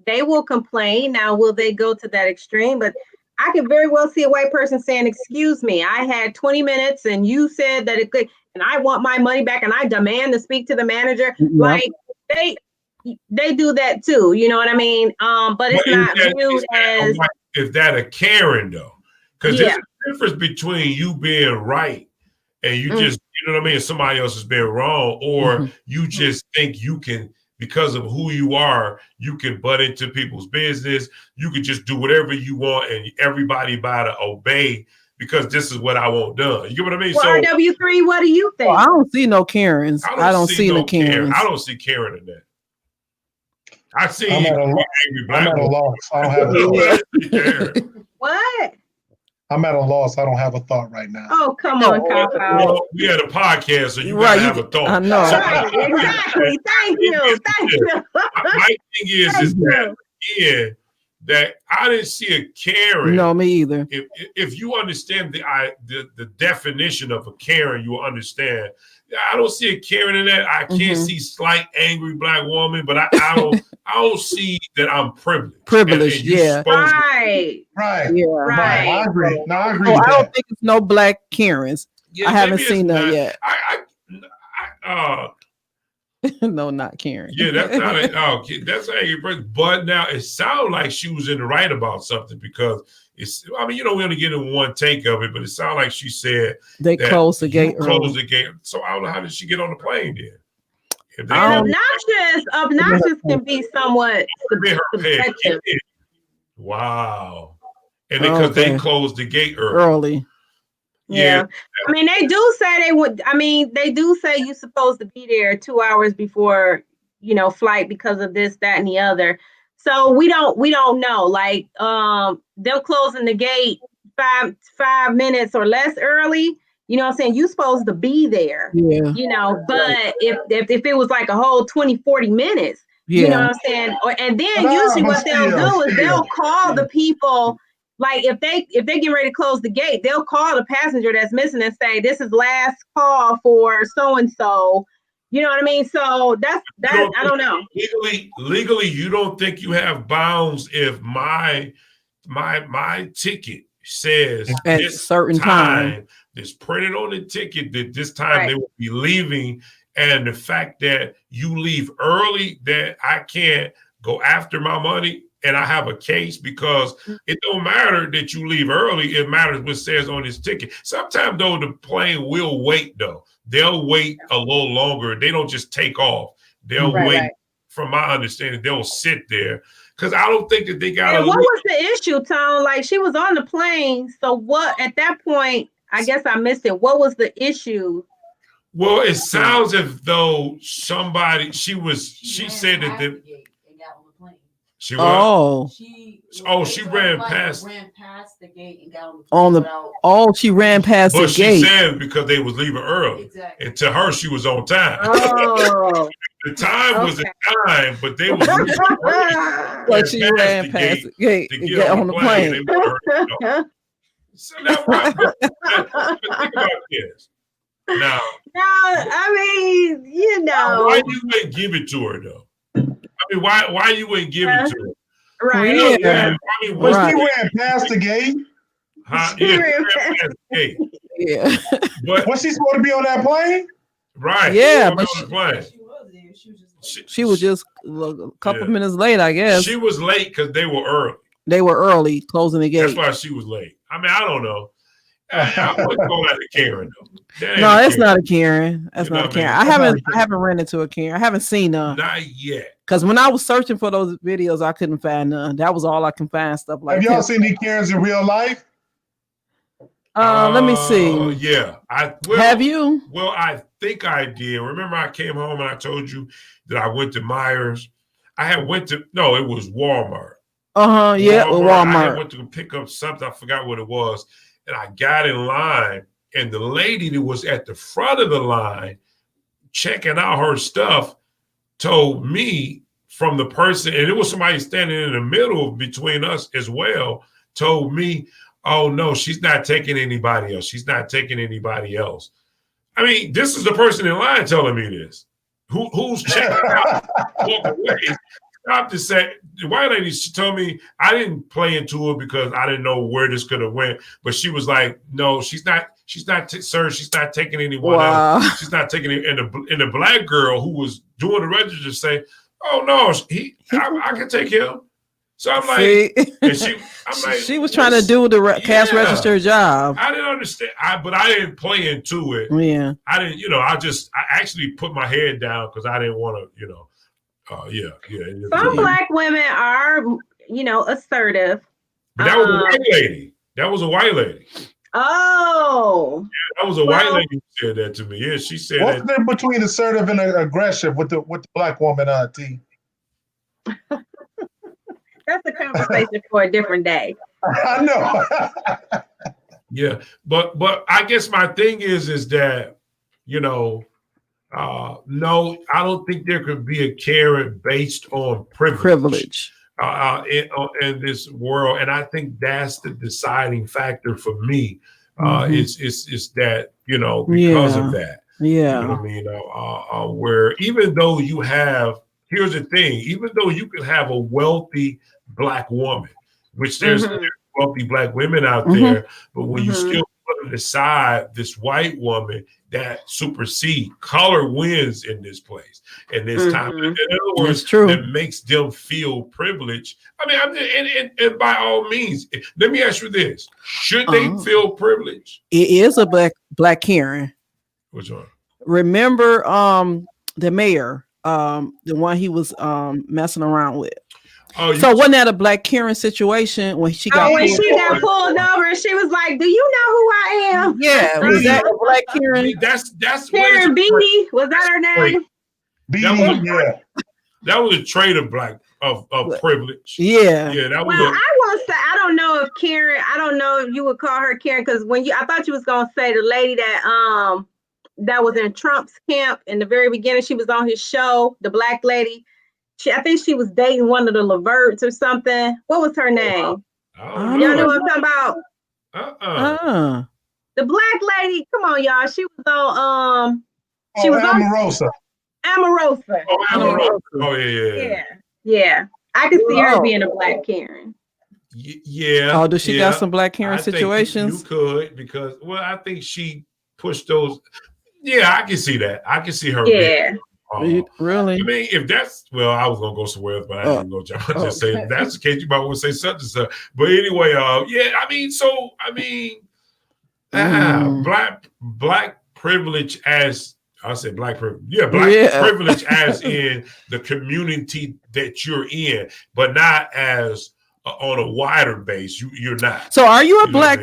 they will complain. Now, will they go to that extreme? But I could very well see a white person saying, excuse me, I had 20 minutes and you said that it could, and I want my money back and I demand to speak to the manager. Yeah. Like they do that too. You know what I mean? But it's not viewed as. Is that a Karen though? Because there's a difference between you being right and you just, you know what I mean? Somebody else is being wrong, or you just think you can because of who you are, you can butt into people's business. You can just do whatever you want, and everybody about to obey because this is what I want done. You get what I mean? Well, so RW3, what do you think? I don't see no Karens. I don't see no Karens. I don't see Karen in that. I see. I'm at a loss. I don't have a thought. What? I'm at a loss. I don't have a thought right now. Oh, come on, Cop Out. Well, we had a podcast, so you gotta have a thought. I know. Right, exactly. Thank you. My thing is that again, that I didn't see a Karen. No, me either. If you understand the definition of a Karen, you will understand. I don't see a Karen in that. I can't see slight, angry black woman, but I don't see that I'm privileged. Privileged, yeah. Right. Yeah. Right. I agree. No, I agree. I with don't that. think it's no black Karens. Yeah, I haven't seen that yet. No, not Karen. Yeah, that's not it. That's an angry person. But now it sounds like she was in the right about something because it's. I mean, we only get in one take of it, but it sounded like she said they closed the gate. Closed the gate. So I don't know, how did she get on the plane then? And obnoxious can be somewhat subjective. Wow. And because they closed the gate early. Yeah. I mean, they do say they would. I mean, they do say you're supposed to be there 2 hours before, flight because of this, that, and the other. So we don't know. Like, they're closing the gate 5 minutes or less early. You know what I'm saying? You're supposed to be there. Yeah. But if it was like a whole 20, 40 minutes, you know what I'm saying? And then usually what they'll do is they'll call the people. Like if they get ready to close the gate, they'll call the passenger that's missing and say, "This is last call for so and so." You know what I mean? So that's I don't know. Legally, you don't think you have bounds if my ticket says at a certain time. It's printed on the ticket that this time they will be leaving, and the fact that you leave early, that I can't go after my money. And I have a case because it don't matter that you leave early. It matters what it says on this ticket. Sometimes, though, the plane will wait, though. They'll wait a little longer. They don't just take off. They'll wait. Right. From my understanding, they'll sit there. Because I don't think that they got what was the issue, Tom? Like, she was on the plane. So what, at that point, I guess I missed it. What was the issue? Well, it sounds as though she said that She ran past the gate and got on the she ran past the gate. But she said because they was leaving early. Exactly. And to her, she was on time. Oh. The time was the time, but they was leaving early. But she ran past the gate to get on the plane. So now, think about this. Now, I mean, why you wouldn't give it to her though? I mean, why you wouldn't give it to her? Right. Yeah. I mean, she ran past the gate. She ran past the gate. Yeah. But was she supposed to be on that plane? Right. Yeah, but she was just a couple minutes late, I guess. She was late because they were early. They were early, closing the gate. That's why she was late. I mean, I don't know. I wouldn't go at a Karen though. No, it's not a Karen. That's not a Karen. I haven't ran into a Karen. I haven't seen none. Not yet. Because when I was searching for those videos, I couldn't find none. That was all I can find. Stuff like that. Have y'all seen any Karens in real life? Let me see. Yeah. Have you? Well, I think I did. Remember, I came home and I told you that I went to Myers. It was Walmart. Yeah, Walmart. I went to pick up something. I forgot what it was. And I got in line, and the lady that was at the front of the line checking out her stuff told me from the person, and it was somebody standing in the middle between us as well, told me, "Oh, no, she's not taking anybody else. She's not taking anybody else." I mean, this is the person in line telling me this. Who's checking out? Walk away. Stop to say, the white lady, she told me, I didn't play into it because I didn't know where this could have went, but she was like, "No, she's not, sir, she's not taking anyone else. She's not taking it." And the black girl who was doing the register say, "Oh no, I can take him." So I'm like, she was trying to do the cash register job. I didn't understand, but I didn't play into it. Yeah, I didn't, I actually put my head down because I didn't want to, Yeah. Some black women are, assertive. But that was a white lady. That was a white lady. Oh. Yeah, that was a white lady who said that to me. Yeah, she said what's the difference between assertive and aggressive with the black woman, T? That's a conversation for a different day. I know. Yeah, but I guess my thing is that, no, I don't think there could be a Karen based on privilege. In this world, and I think that's the deciding factor for me. It's that, because of that. Yeah. You know what I mean? Where even though here's the thing, even though you could have a wealthy black woman, which there's wealthy black women out there, but when you still put aside this white woman that supersedes, color wins in this place, in this time. In other words, that makes them feel privileged. I mean, and by all means, let me ask you this: should they feel privileged? It is a black Karen. Which one? Remember, the mayor, the one he was messing around with. Oh, so wasn't that a black Karen situation when she got got pulled over and she was like, "Do you know who I am?" Yeah, was that a black Karen? I mean, that's Karen Beatty, was that her name? That was a trait of privilege. Yeah. That was. Well, I won't say. I don't know if Karen. I don't know if you would call her Karen, because I thought you was gonna say the lady that was in Trump's camp in the very beginning. She was on his show, the black lady. I think she was dating one of the Leverts or something. What was her name? Y'all know what I'm talking about? The black lady. Come on, y'all. She was on. She was Omarosa. Omarosa. Oh yeah. I could see her being a black Karen. Yeah. Oh, does she got some black Karen situations? You could, because I think she pushed those. Yeah, I can see that. I can see her. Yeah. Really? I mean, if that's I was gonna go somewhere else, but I didn't go jump. Just say if that's the case, you might want to say such and such. But anyway, black privilege, as I said, black privilege. Yeah, privilege as in the community that you're in, but not as on a wider base. You're not. So are you a black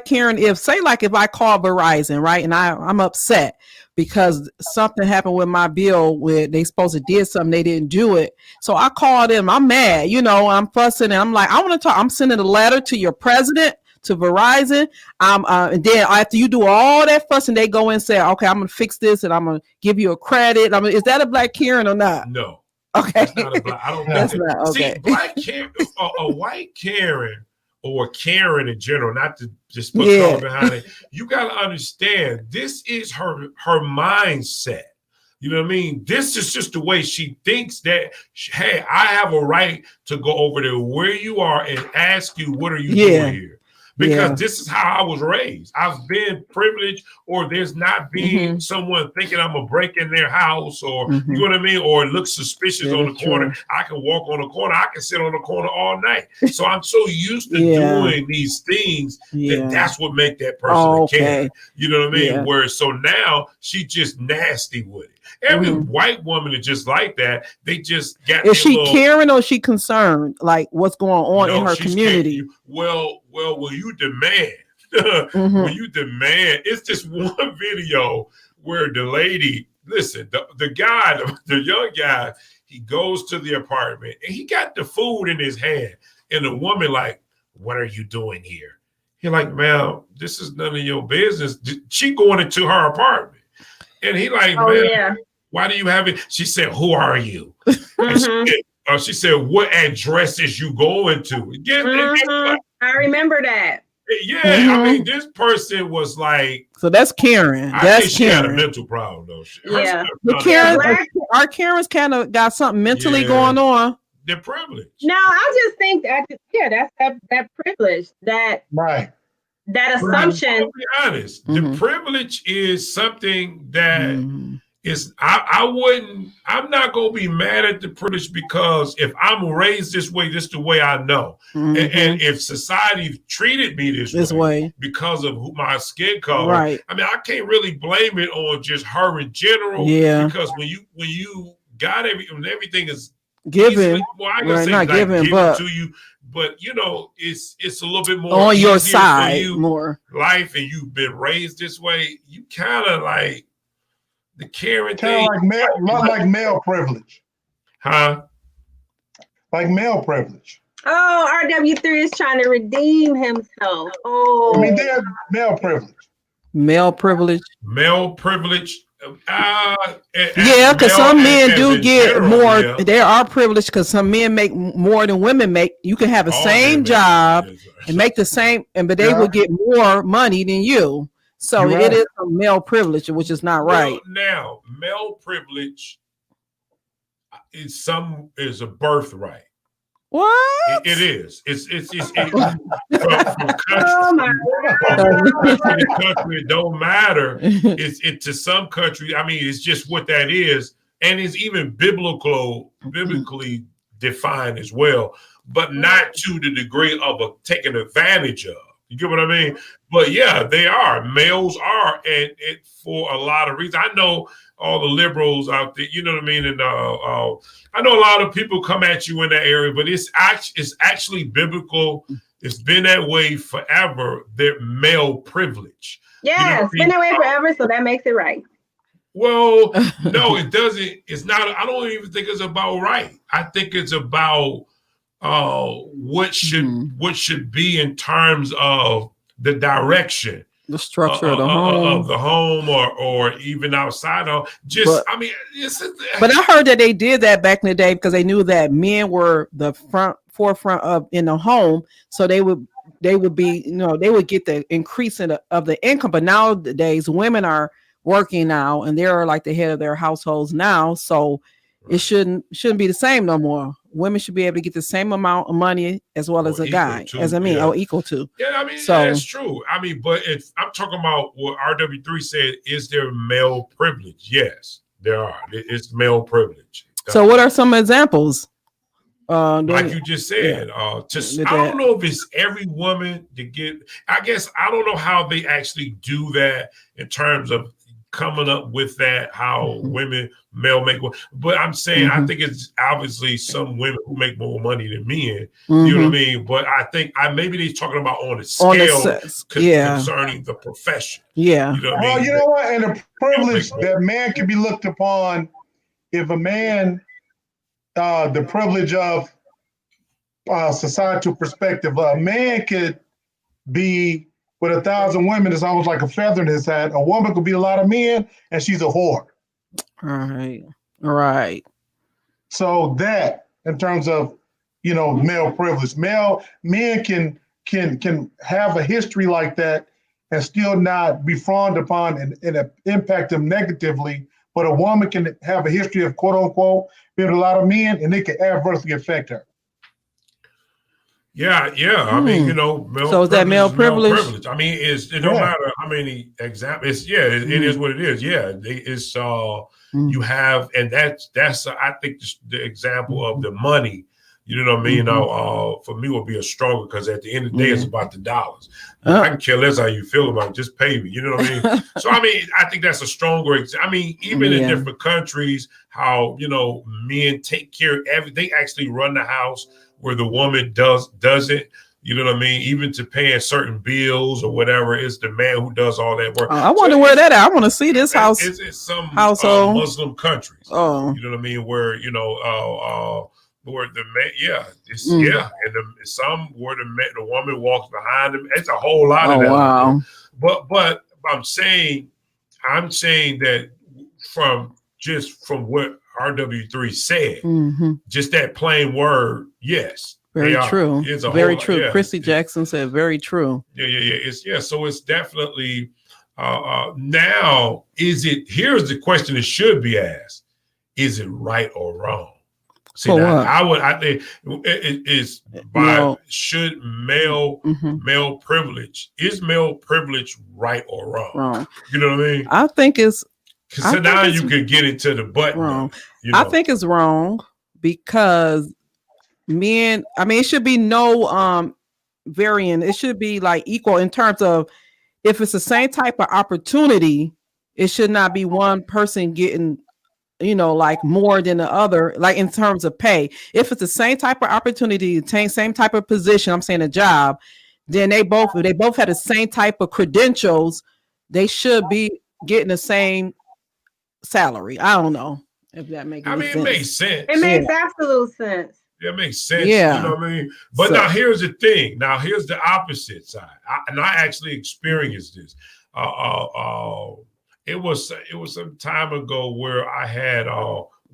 Karen? If I call Verizon, right, and I'm upset because something happened with my bill where they supposed to did something, they didn't do it. So I called them. I'm mad, I'm fussing, and I'm like, I want to talk. I'm sending a letter to your president, to Verizon. And then after you do all that fussing, they go and say, okay, I'm gonna fix this and I'm gonna give you a credit. I mean, is that a black Karen or not? No. Okay. That's not a black. I don't think that's not okay. See, black Karen, a white Karen, or Karen in general, not to just put color behind it. You got to understand, this is her mindset. You know what I mean? This is just the way she thinks that, hey, I have a right to go over there where you are and ask you, what are you doing here? Because this is how I was raised. I've been privileged, or there's not been someone thinking I'm gonna break in their house, or you know what I mean, or look suspicious on the corner. I can walk on the corner. I can sit on the corner all night. So I'm so used to doing these things that's what make that person a Karen. You know what I mean? Where so now she just nasty with it. Every white woman is just like that. They just got. Is she Karen or is she concerned? Like what's going on in her community? Well, will you demand? When you demand, it's just one video where the lady, listen, the guy, the young guy, he goes to the apartment and he got the food in his hand, and the woman like, "What are you doing here?" He like, "Ma'am, this is none of your business." She going into her apartment, and he like, "Man, why do you have it?" She said, "Who are you?" And she said, "What address is you going to?" I remember that. Yeah, I mean, this person was like. So that's Karen. I think she had a mental problem, though. Our Karens kind of got something mentally going on. They're privileged. No, I just think that's that privilege, that assumption. I'll be honest. The privilege is something that is. I'm not gonna be mad at the privilege, because if I'm raised this way, this is the way I know. And if society treated me this way because of my skin color, I mean, I can't really blame it on just her in general. Because when you everything is given. Well, I can say not like given, given but to you, but you know, it's a little bit more on your side for you, more life, and you've been raised this way. You kind of like the caring kind thing, like male privilege, huh? Like male privilege. Oh, RW3 is trying to redeem himself. Oh, I mean, they have male privilege. Male privilege. Male privilege. Yeah, because some men do get general, more. Yeah. There are privileged because some men make more than women make. You can have the same job and make the same, but they will get more money than you. So it is a male privilege, which is not right. Well, now, male privilege is a birthright. What? It is. It's from country. It don't matter. It's to some countries. I mean, it's just what that is, and it's even biblically defined as well, but not to the degree of taking advantage of. You get what I mean? But yeah, they are. Males are, and for a lot of reasons. I know all the liberals out there, you know what I mean? And I know a lot of people come at you in that area, but it's actually biblical. It's been that way forever. They're male privilege. Yeah, it's been that way forever, so that makes it right. Well, no, it doesn't. It's not. I don't even think it's about right. I think it's about what should be in terms of the direction, the structure of the home, or even outside of just. I mean, but I heard that they did that back in the day because they knew that men were the forefront of in the home, so they would be, they would get the increase of the income. But nowadays, women are working now, and they're like the head of their households now, so it shouldn't be the same no more. Women should be able to get the same amount of money as well as a guy, equal to. Yeah, I mean, that's true. I mean, but if I'm talking about what RW3 said, is there male privilege? Yes, there are. It's male privilege. So what are some examples? Like you just said, I don't know if it's every woman to get, I guess, I don't know how they actually do that in terms of coming up with that, how male make more. But I'm saying, I think it's obviously some women who make more money than men. You know what I mean? But I think maybe they're talking about on a scale concerning the profession. Yeah. You know what I mean? You know what? And the privilege that man can be looked upon, if a man, the privilege of societal perspective, a man could be with 1,000 women, it's almost like a feather in his hat. A woman could be a lot of men, and she's a whore. Right. So that, in terms of, male privilege, men can have a history like that and still not be frowned upon and impact them negatively. But a woman can have a history of quote unquote being a lot of men, and it can adversely affect her. Yeah. I mean, so is that male privilege? I mean, it don't matter how many examples. It is what it is. Yeah, it's you have, and that's I think the example of the money. You know what I mean? For me, would be a struggle because at the end of the day, it's about the dollars. I can care less how you feel about it. Just pay me. You know what I mean? So I mean, I think that's a stronger example. I mean, even in different countries, how men take care of everything. They actually run the house, where the woman doesn't, you know what I mean? Even to paying certain bills or whatever, it's the man who does all that work. I wonder where that at. I want to see this house. It's some household Muslim countries. Oh, you know what I mean? Where where the man, and some where the woman walks behind him. It's a whole lot of that. Wow. But I'm saying that from what RW3 said, just that plain word, yes. Very true. It's very true. Yeah. Chrissy Jackson said very true. Yeah. So it's definitely now, here's the question that should be asked. Is it right or wrong? See, I think it is should male privilege, is male privilege right or wrong? You know what I mean? I think it's, so now you can get into the button. Wrong. I think it's wrong because men, I mean, it should be no varying. It should be like equal in terms of if it's the same type of opportunity, it should not be one person getting like more than the other, like in terms of pay. If it's the same type of opportunity, same type of position, I'm saying a job, then they both have the same type of credentials, they should be getting the same salary. I don't know if that makes any sense. It makes sense. It makes absolute sense. It makes sense. Yeah. You know what I mean? But now here's the thing. Now here's the opposite side. I actually experienced this. It was some time ago where I had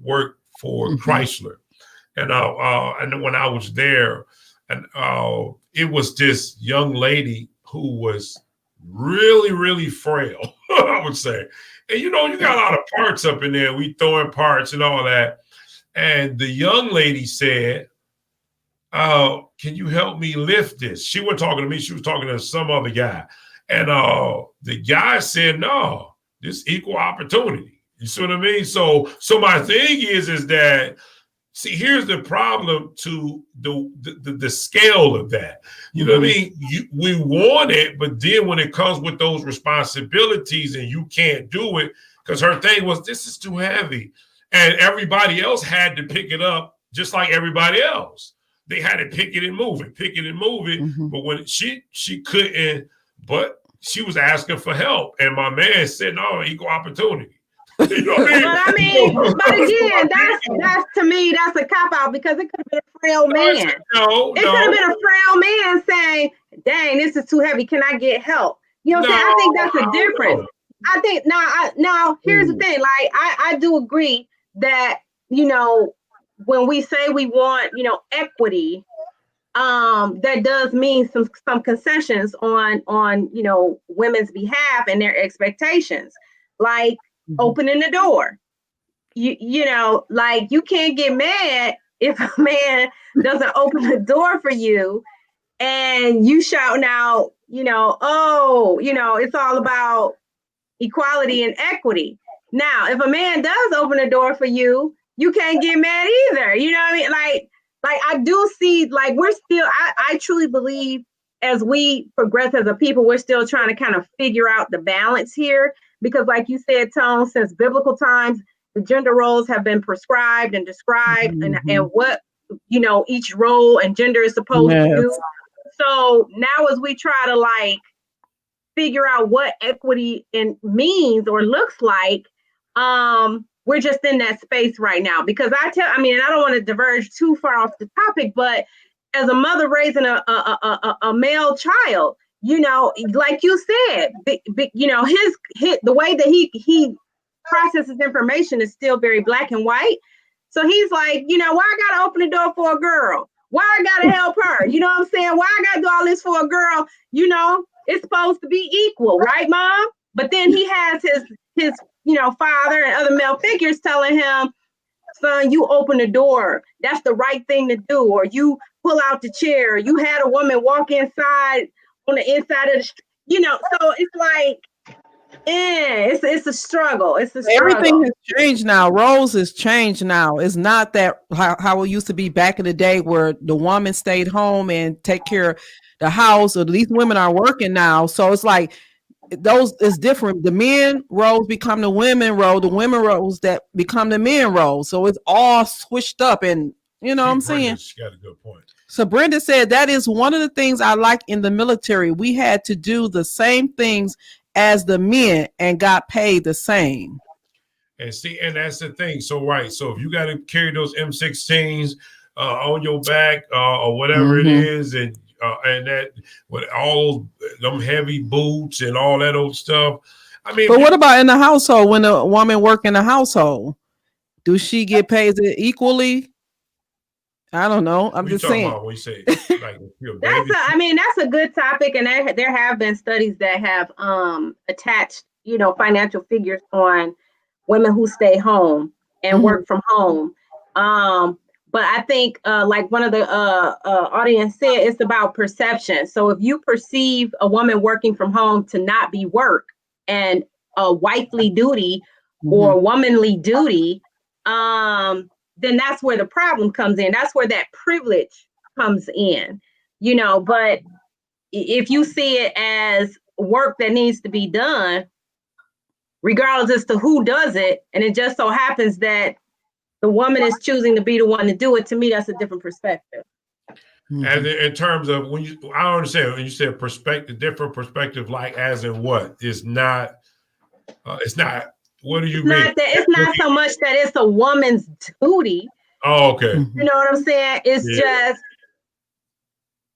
worked for Chrysler, and when I was there, and it was this young lady who was really, really frail, I would say. And you got a lot of parts up in there. We throwing parts and all that. And the young lady said, can you help me lift this? She wasn't talking to me. She was talking to some other guy. And the guy said, no, this equal opportunity. You see what I mean? So my thing is that, see, here's the problem to the scale of that. You know what I mean? We want it, but then when it comes with those responsibilities and you can't do it, because her thing was, this is too heavy. And everybody else had to pick it up just like everybody else. They had to pick it and move it. But when she couldn't, but she was asking for help. And my man said, no, equal opportunity. You know what I mean? But again, that's to me, that's a cop-out, because it could have been a frail man. It could have been a frail man saying, dang, this is too heavy. Can I get help? You know what I'm saying? I think that's a difference. I think now here's the thing. Like, I do agree that, when we say we want, equity, that does mean some concessions on women's behalf and their expectations, like opening the door. Like, you can't get mad if a man doesn't open the door for you and you shouting out, it's all about equality and equity. Now, if a man does open the door for you, you can't get mad either. You know what I mean? Like I do see, like, we're still, I truly believe as we progress as a people, we're still trying to kind of figure out the balance here, because like you said, Tone, since biblical times, the gender roles have been prescribed and described, and what, each role and gender is supposed to do. So now as we try to figure out what equity means or looks like, we're just in that space right now, because I don't want to diverge too far off the topic, but as a mother raising a male child, like you said, the way that he processes information is still very black and white. So he's like, why I gotta open the door for a girl? Why I gotta help her? You know what I'm saying? Why I gotta do all this for a girl? It's supposed to be equal, right, Mom? But then he has his father and other male figures telling him, son, you open the door. That's the right thing to do. Or you pull out the chair. You had a woman walk inside on the inside of the, so it's like, it's a struggle. It's a struggle. Everything has changed now. Roles has changed now. It's not that how it used to be back in the day where the woman stayed home and take care of the house, or these women are working now. So it's like, those is different. The men roles become the women role, the women roles that become the men roles. So it's all switched up, and what I'm saying. She got a good point. So Brenda said that is one of the things I like in the military. We had to do the same things as the men and got paid the same. And see, and that's the thing. So so if you got to carry those M16s on your back or whatever it is, and that with all them heavy boots and all that old stuff. I mean, but what about in the household? When a woman work in the household, do she get paid equally? I don't know. I'm just saying. When you say, that's a good topic, and there have been studies that have attached financial figures on women who stay home and work from home. But I think, like one of the audience said, it's about perception. So if you perceive a woman working from home to not be work and a wifely duty or womanly duty, then that's where the problem comes in. That's where that privilege comes in, But if you see it as work that needs to be done, regardless as to who does it. And it just so happens that the woman is choosing to be the one to do it. To me, that's a different perspective. And in terms of when you, I don't understand when you said perspective, different perspective, like as in what? It's not. What do you mean? It's not so much that it's a woman's duty. Oh, okay. You know what I'm saying? It's just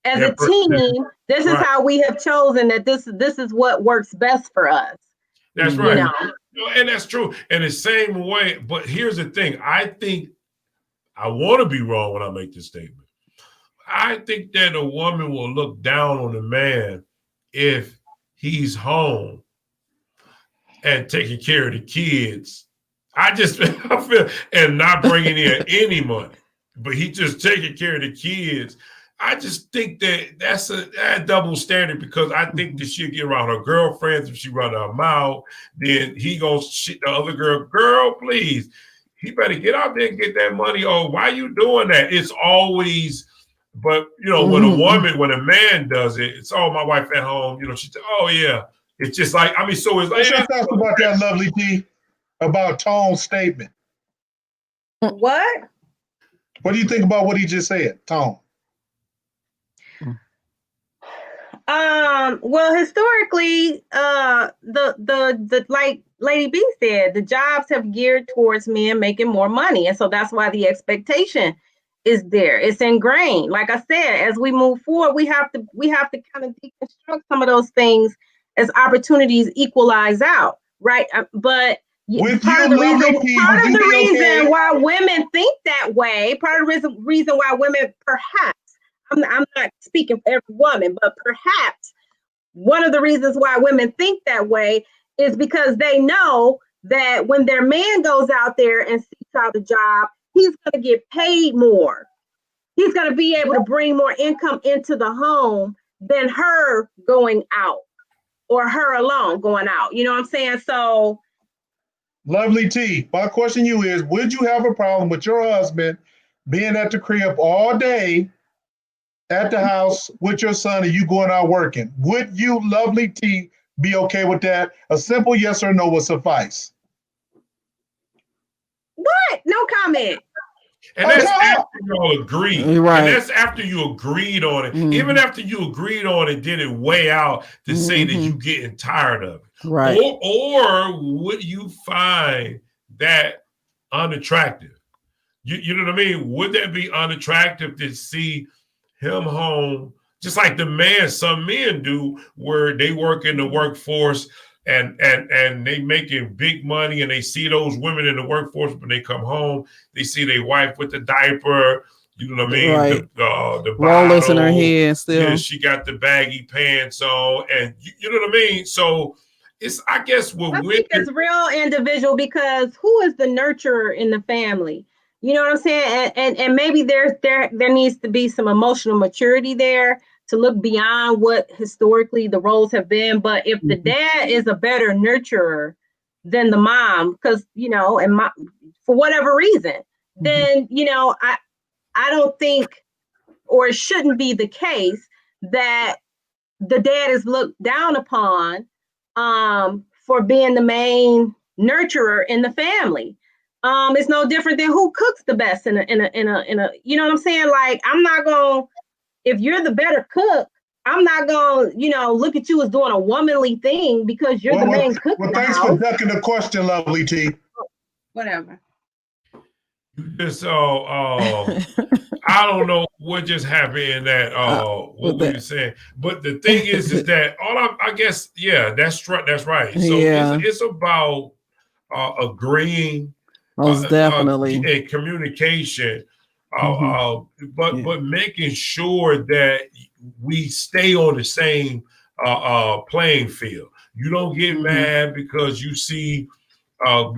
as a team, this is how we have chosen that this is what works best for us. That's right. And that's true. And the same way, but here's the thing. I think I want to be wrong when I make this statement. I think that a woman will look down on a man if he's home and taking care of the kids. I feel, and not bringing in any money, but he just taking care of the kids. I just think that that's a double standard, because I think that she'll get around her girlfriends if she run her mouth. Then he goes shit the other girl, please, he better get out there and get that money. Oh, why you doing that? It's always, but you know, when a man does it, it's my wife at home. You know, she said, oh yeah. It's just like, I mean, so it's like. Let's talk about that, Lovely T, about Tone's statement. What? What do you think about what he just said, Tone? Well, historically, the like Lady B said, the jobs have geared towards men making more money, and so that's why the expectation is there. It's ingrained. Like I said, as we move forward, we have to kind of deconstruct some of those things as opportunities equalize out, right? But part of the reason why women think that way, part of the reason why women perhaps, I'm not speaking for every woman, but perhaps one of the reasons why women think that way is because they know that when their man goes out there and seeks out a job, he's going to get paid more. He's going to be able to bring more income into the home than her going out, or her alone going out. You know what I'm saying? So, Lovely T, my question to you is, would you have a problem with your husband being at the crib all day at the house with your son and you going out working? Would you, Lovely T, be okay with that? A simple yes or no will suffice. What? No comment. And that's after you all agree. Right. And that's after you agreed on it. Even after you agreed on it, did it weigh out to say that you getting tired of it? Right. Or would you find that unattractive? You know what I mean? Would that be unattractive to see him home, just like some men do, where they work in the workforce and they making big money, and they see those women in the workforce, when they come home, they see their wife with the diaper, you know what I mean? Right. The rollers in her head still. Yeah, she got the baggy pants on, and you know what I mean? So it's, I guess, I think it's real individual, because who is the nurturer in the family? You know what I'm saying? And maybe there needs to be some emotional maturity there to look beyond what historically the roles have been. But if the dad is a better nurturer than the mom, because, you know, for whatever reason, then, you know, I don't think, or it shouldn't be the case, that the dad is looked down upon for being the main nurturer in the family. It's no different than who cooks the best in a, you know what I'm saying? Like, I'm not going, if you're the better cook, I'm not going to, you know, look at you as doing a womanly thing because you're the main cook. Well, thanks for ducking the question, Lovely T. Whatever. Just I don't know what just happened in that what were you saying, but the thing is that I guess, yeah, that's right. So it's about agreeing, most definitely, and communication, but making sure that we stay on the same playing field. You don't get mad because you see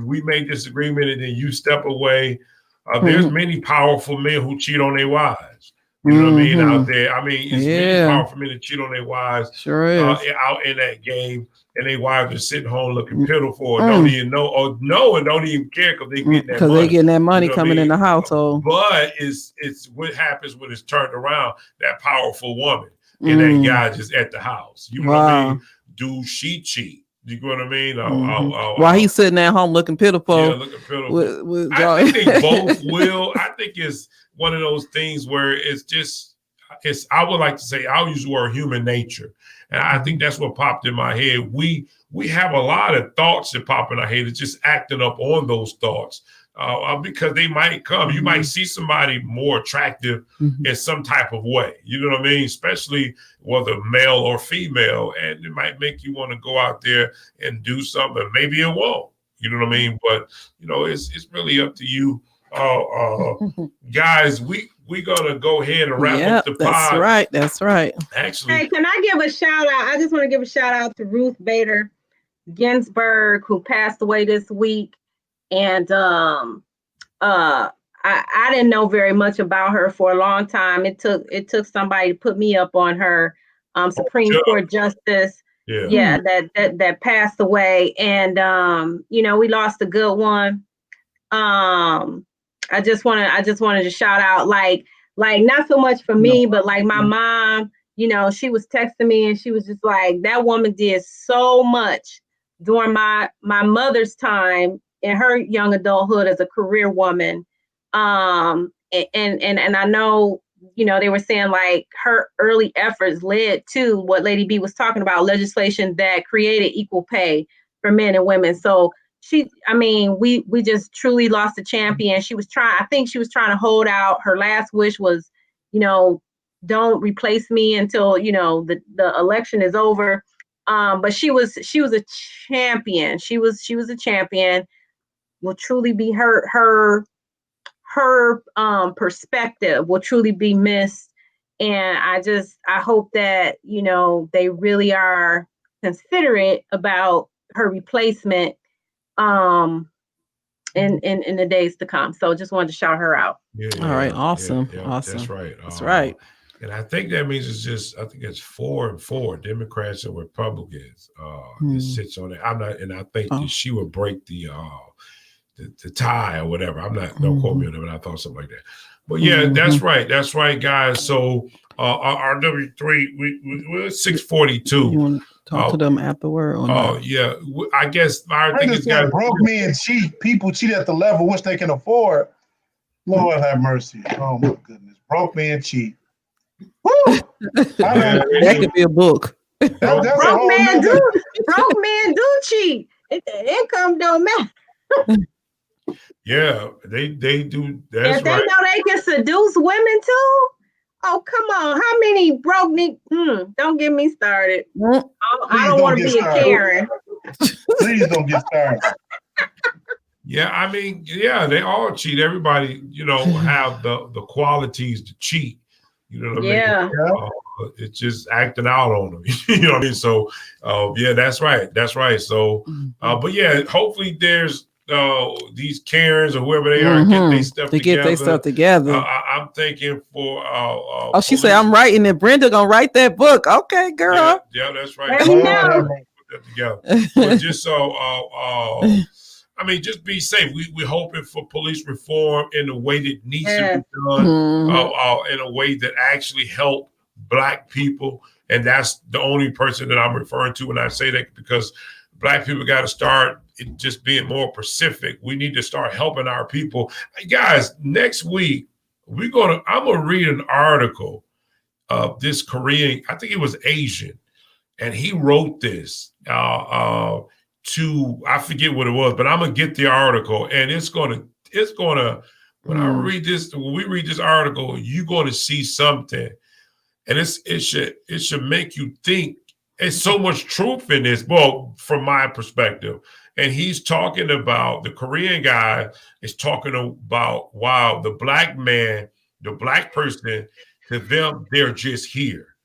we made this agreement and then you step away. There's many powerful men who cheat on their wives. You know what I mean? Out there. I mean, it's many powerful men that cheat on their wives. Sure is. Out in that game, and their wives are sitting home looking pitiful, or don't even know, and don't even care because they getting that money. Because they getting that money coming in the household. But it's what happens when it's turned around. That powerful woman and that guy just at the house. You know what I mean? Do she cheat? You know what I mean? While he's sitting at home looking pitiful. Yeah, looking pitiful. I think they both will. I think it's one of those things where it's just, I would like to say, I'll use the word human nature. And I think that's what popped in my head. We have a lot of thoughts that pop in our head. It's just acting up on those thoughts. Because they might come. You might see somebody more attractive in some type of way. You know what I mean? Especially whether male or female. And it might make you want to go out there and do something. Maybe it won't. You know what I mean? But, it's really up to you. Guys, we're going to go ahead and wrap up the pod. That's right. Actually. Hey, can I give a shout out? I just want to give a shout out to Ruth Bader Ginsburg, who passed away this week. And I didn't know very much about her for a long time. It took somebody to put me up on her. Supreme Court Justice, that passed away, and we lost a good one. I just wanted to shout out, like not so much for me, but like my mom. She was texting me, and she was just like, that woman did so much during my mother's time in her young adulthood as a career woman. And I know, they were saying like her early efforts led to what Lady B was talking about, legislation that created equal pay for men and women. So we just truly lost a champion. I think she was trying to hold out. Her last wish was, don't replace me until, the election is over. But she was a champion. She was a champion. Will truly be her perspective will truly be missed. And I hope that, they really are considerate about her replacement in the days to come. So just wanted to shout her out. All right. Awesome. Awesome. That's right. That's right. And I think that means it's 4-4 Democrats and Republicans. It sits on it. I think that she would break the tie or whatever. I'm not, don't quote me on it, but I thought something like that. But yeah, that's right. That's right, guys. So our W3, we're at 6:42. You want to talk to them afterward? Yeah. I guess I think it's got broke men cheat. People cheat at the level which they can afford. Lord have mercy. Oh my goodness. Broke men cheat. Woo! That could be a book. Broke men do cheat. Income don't matter. Yeah, they do. That's right. They know they can seduce women too. Oh, come on. How many broke niggas? Don't get me started. I don't want to be a Karen. Please don't get started. Yeah, they all cheat. Everybody, have the qualities to cheat. You know what I mean? Yeah. It's just acting out on them. You know what I mean? So, that's right. That's right. So, but yeah, hopefully there's these Karens or whoever they are get their stuff together. I'm thinking for she said I'm writing it. Brenda gonna write that book. Okay, girl. Yeah, that's right. Put that together. But just just be safe. We're hoping for police reform in a way that needs to be done, in a way that actually help Black people. And that's the only person that I'm referring to when I say that, because Black people got to start just being more pacific. We need to start helping our people. Guys, next week, I'm going to read an article of this Korean, I think it was Asian, and he wrote this I forget what it was, but I'm going to get the article, and it's going to, when we read this article, you're going to see something, and it should make you think. There's so much truth in this, well, from my perspective. And he's talking about, the Korean guy is talking about, wow, the Black man, the Black person, to them, they're just here.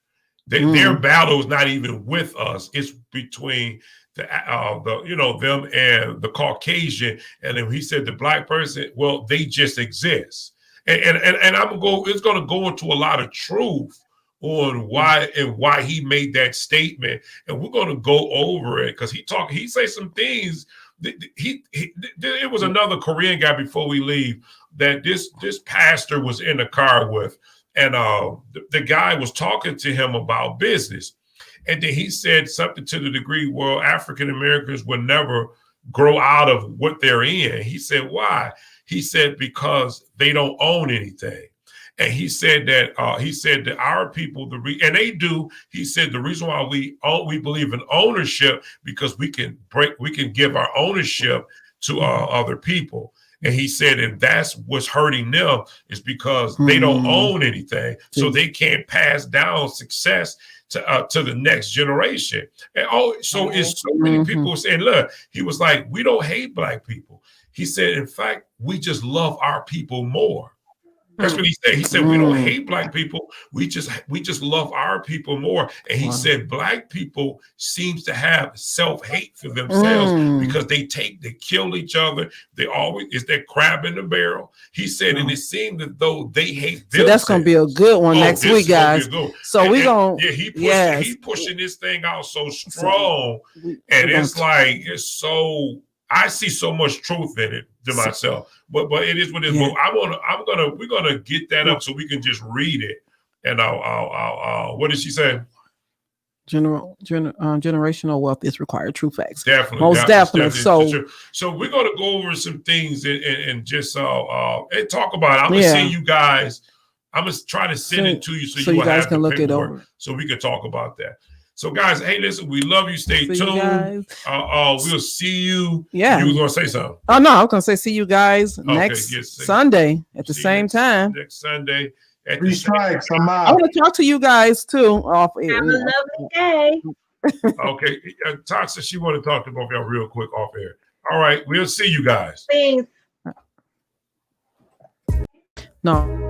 Their battle is not even with us. It's between them and the Caucasian. And then he said the Black person, well, they just exist. And it's going to go into a lot of truth on why he made that statement, and we're going to go over it because he say some things. It was another Korean guy before we leave that this pastor was in the car with, and the guy was talking to him about business, And then he said something to the degree, well, African Americans will never grow out of what they're in. He said, why? He said, because they don't own anything. And he said that our people, and they do. He said the reason why we believe in ownership, because we can give our ownership to other people. And he said, and that's what's hurting them, is because they don't own anything, so they can't pass down success to the next generation. And so it's so many people saying, look, he was like, we don't hate Black people. He said, in fact, we just love our people more. That's what he said. He said, we don't hate Black people. We just love our people more. And he said, Black people seems to have self-hate for themselves because they kill each other. They always, it's that crab in the barrel. He said, and it seemed as though they hate themselves. So that's going to be a good one next week, guys. So we're going to, he's pushing this thing out so strong. And it's like, it's so, I see so much truth in it to myself, but it is what it is. Yeah. We're gonna get that up so we can just read it. And I'll what did she say? Generational wealth is required. True facts. Definitely, most definitely. So we're gonna go over some things and just and talk about it. I'm gonna send you guys. I'm gonna try to send it to you so you guys can look it over, so we can talk about that. So, guys, hey, listen, we love you. Stay tuned. We'll see you. Yeah. You were going to say something. Oh, no, I was going to say see you guys next Sunday at the same time. Next Sunday. Three strikes. I'm out. I want to talk to you guys, too. Have a lovely day. Okay. Tasha, she want to talk to both of y'all real quick off air. All right. We'll see you guys. Thanks. No.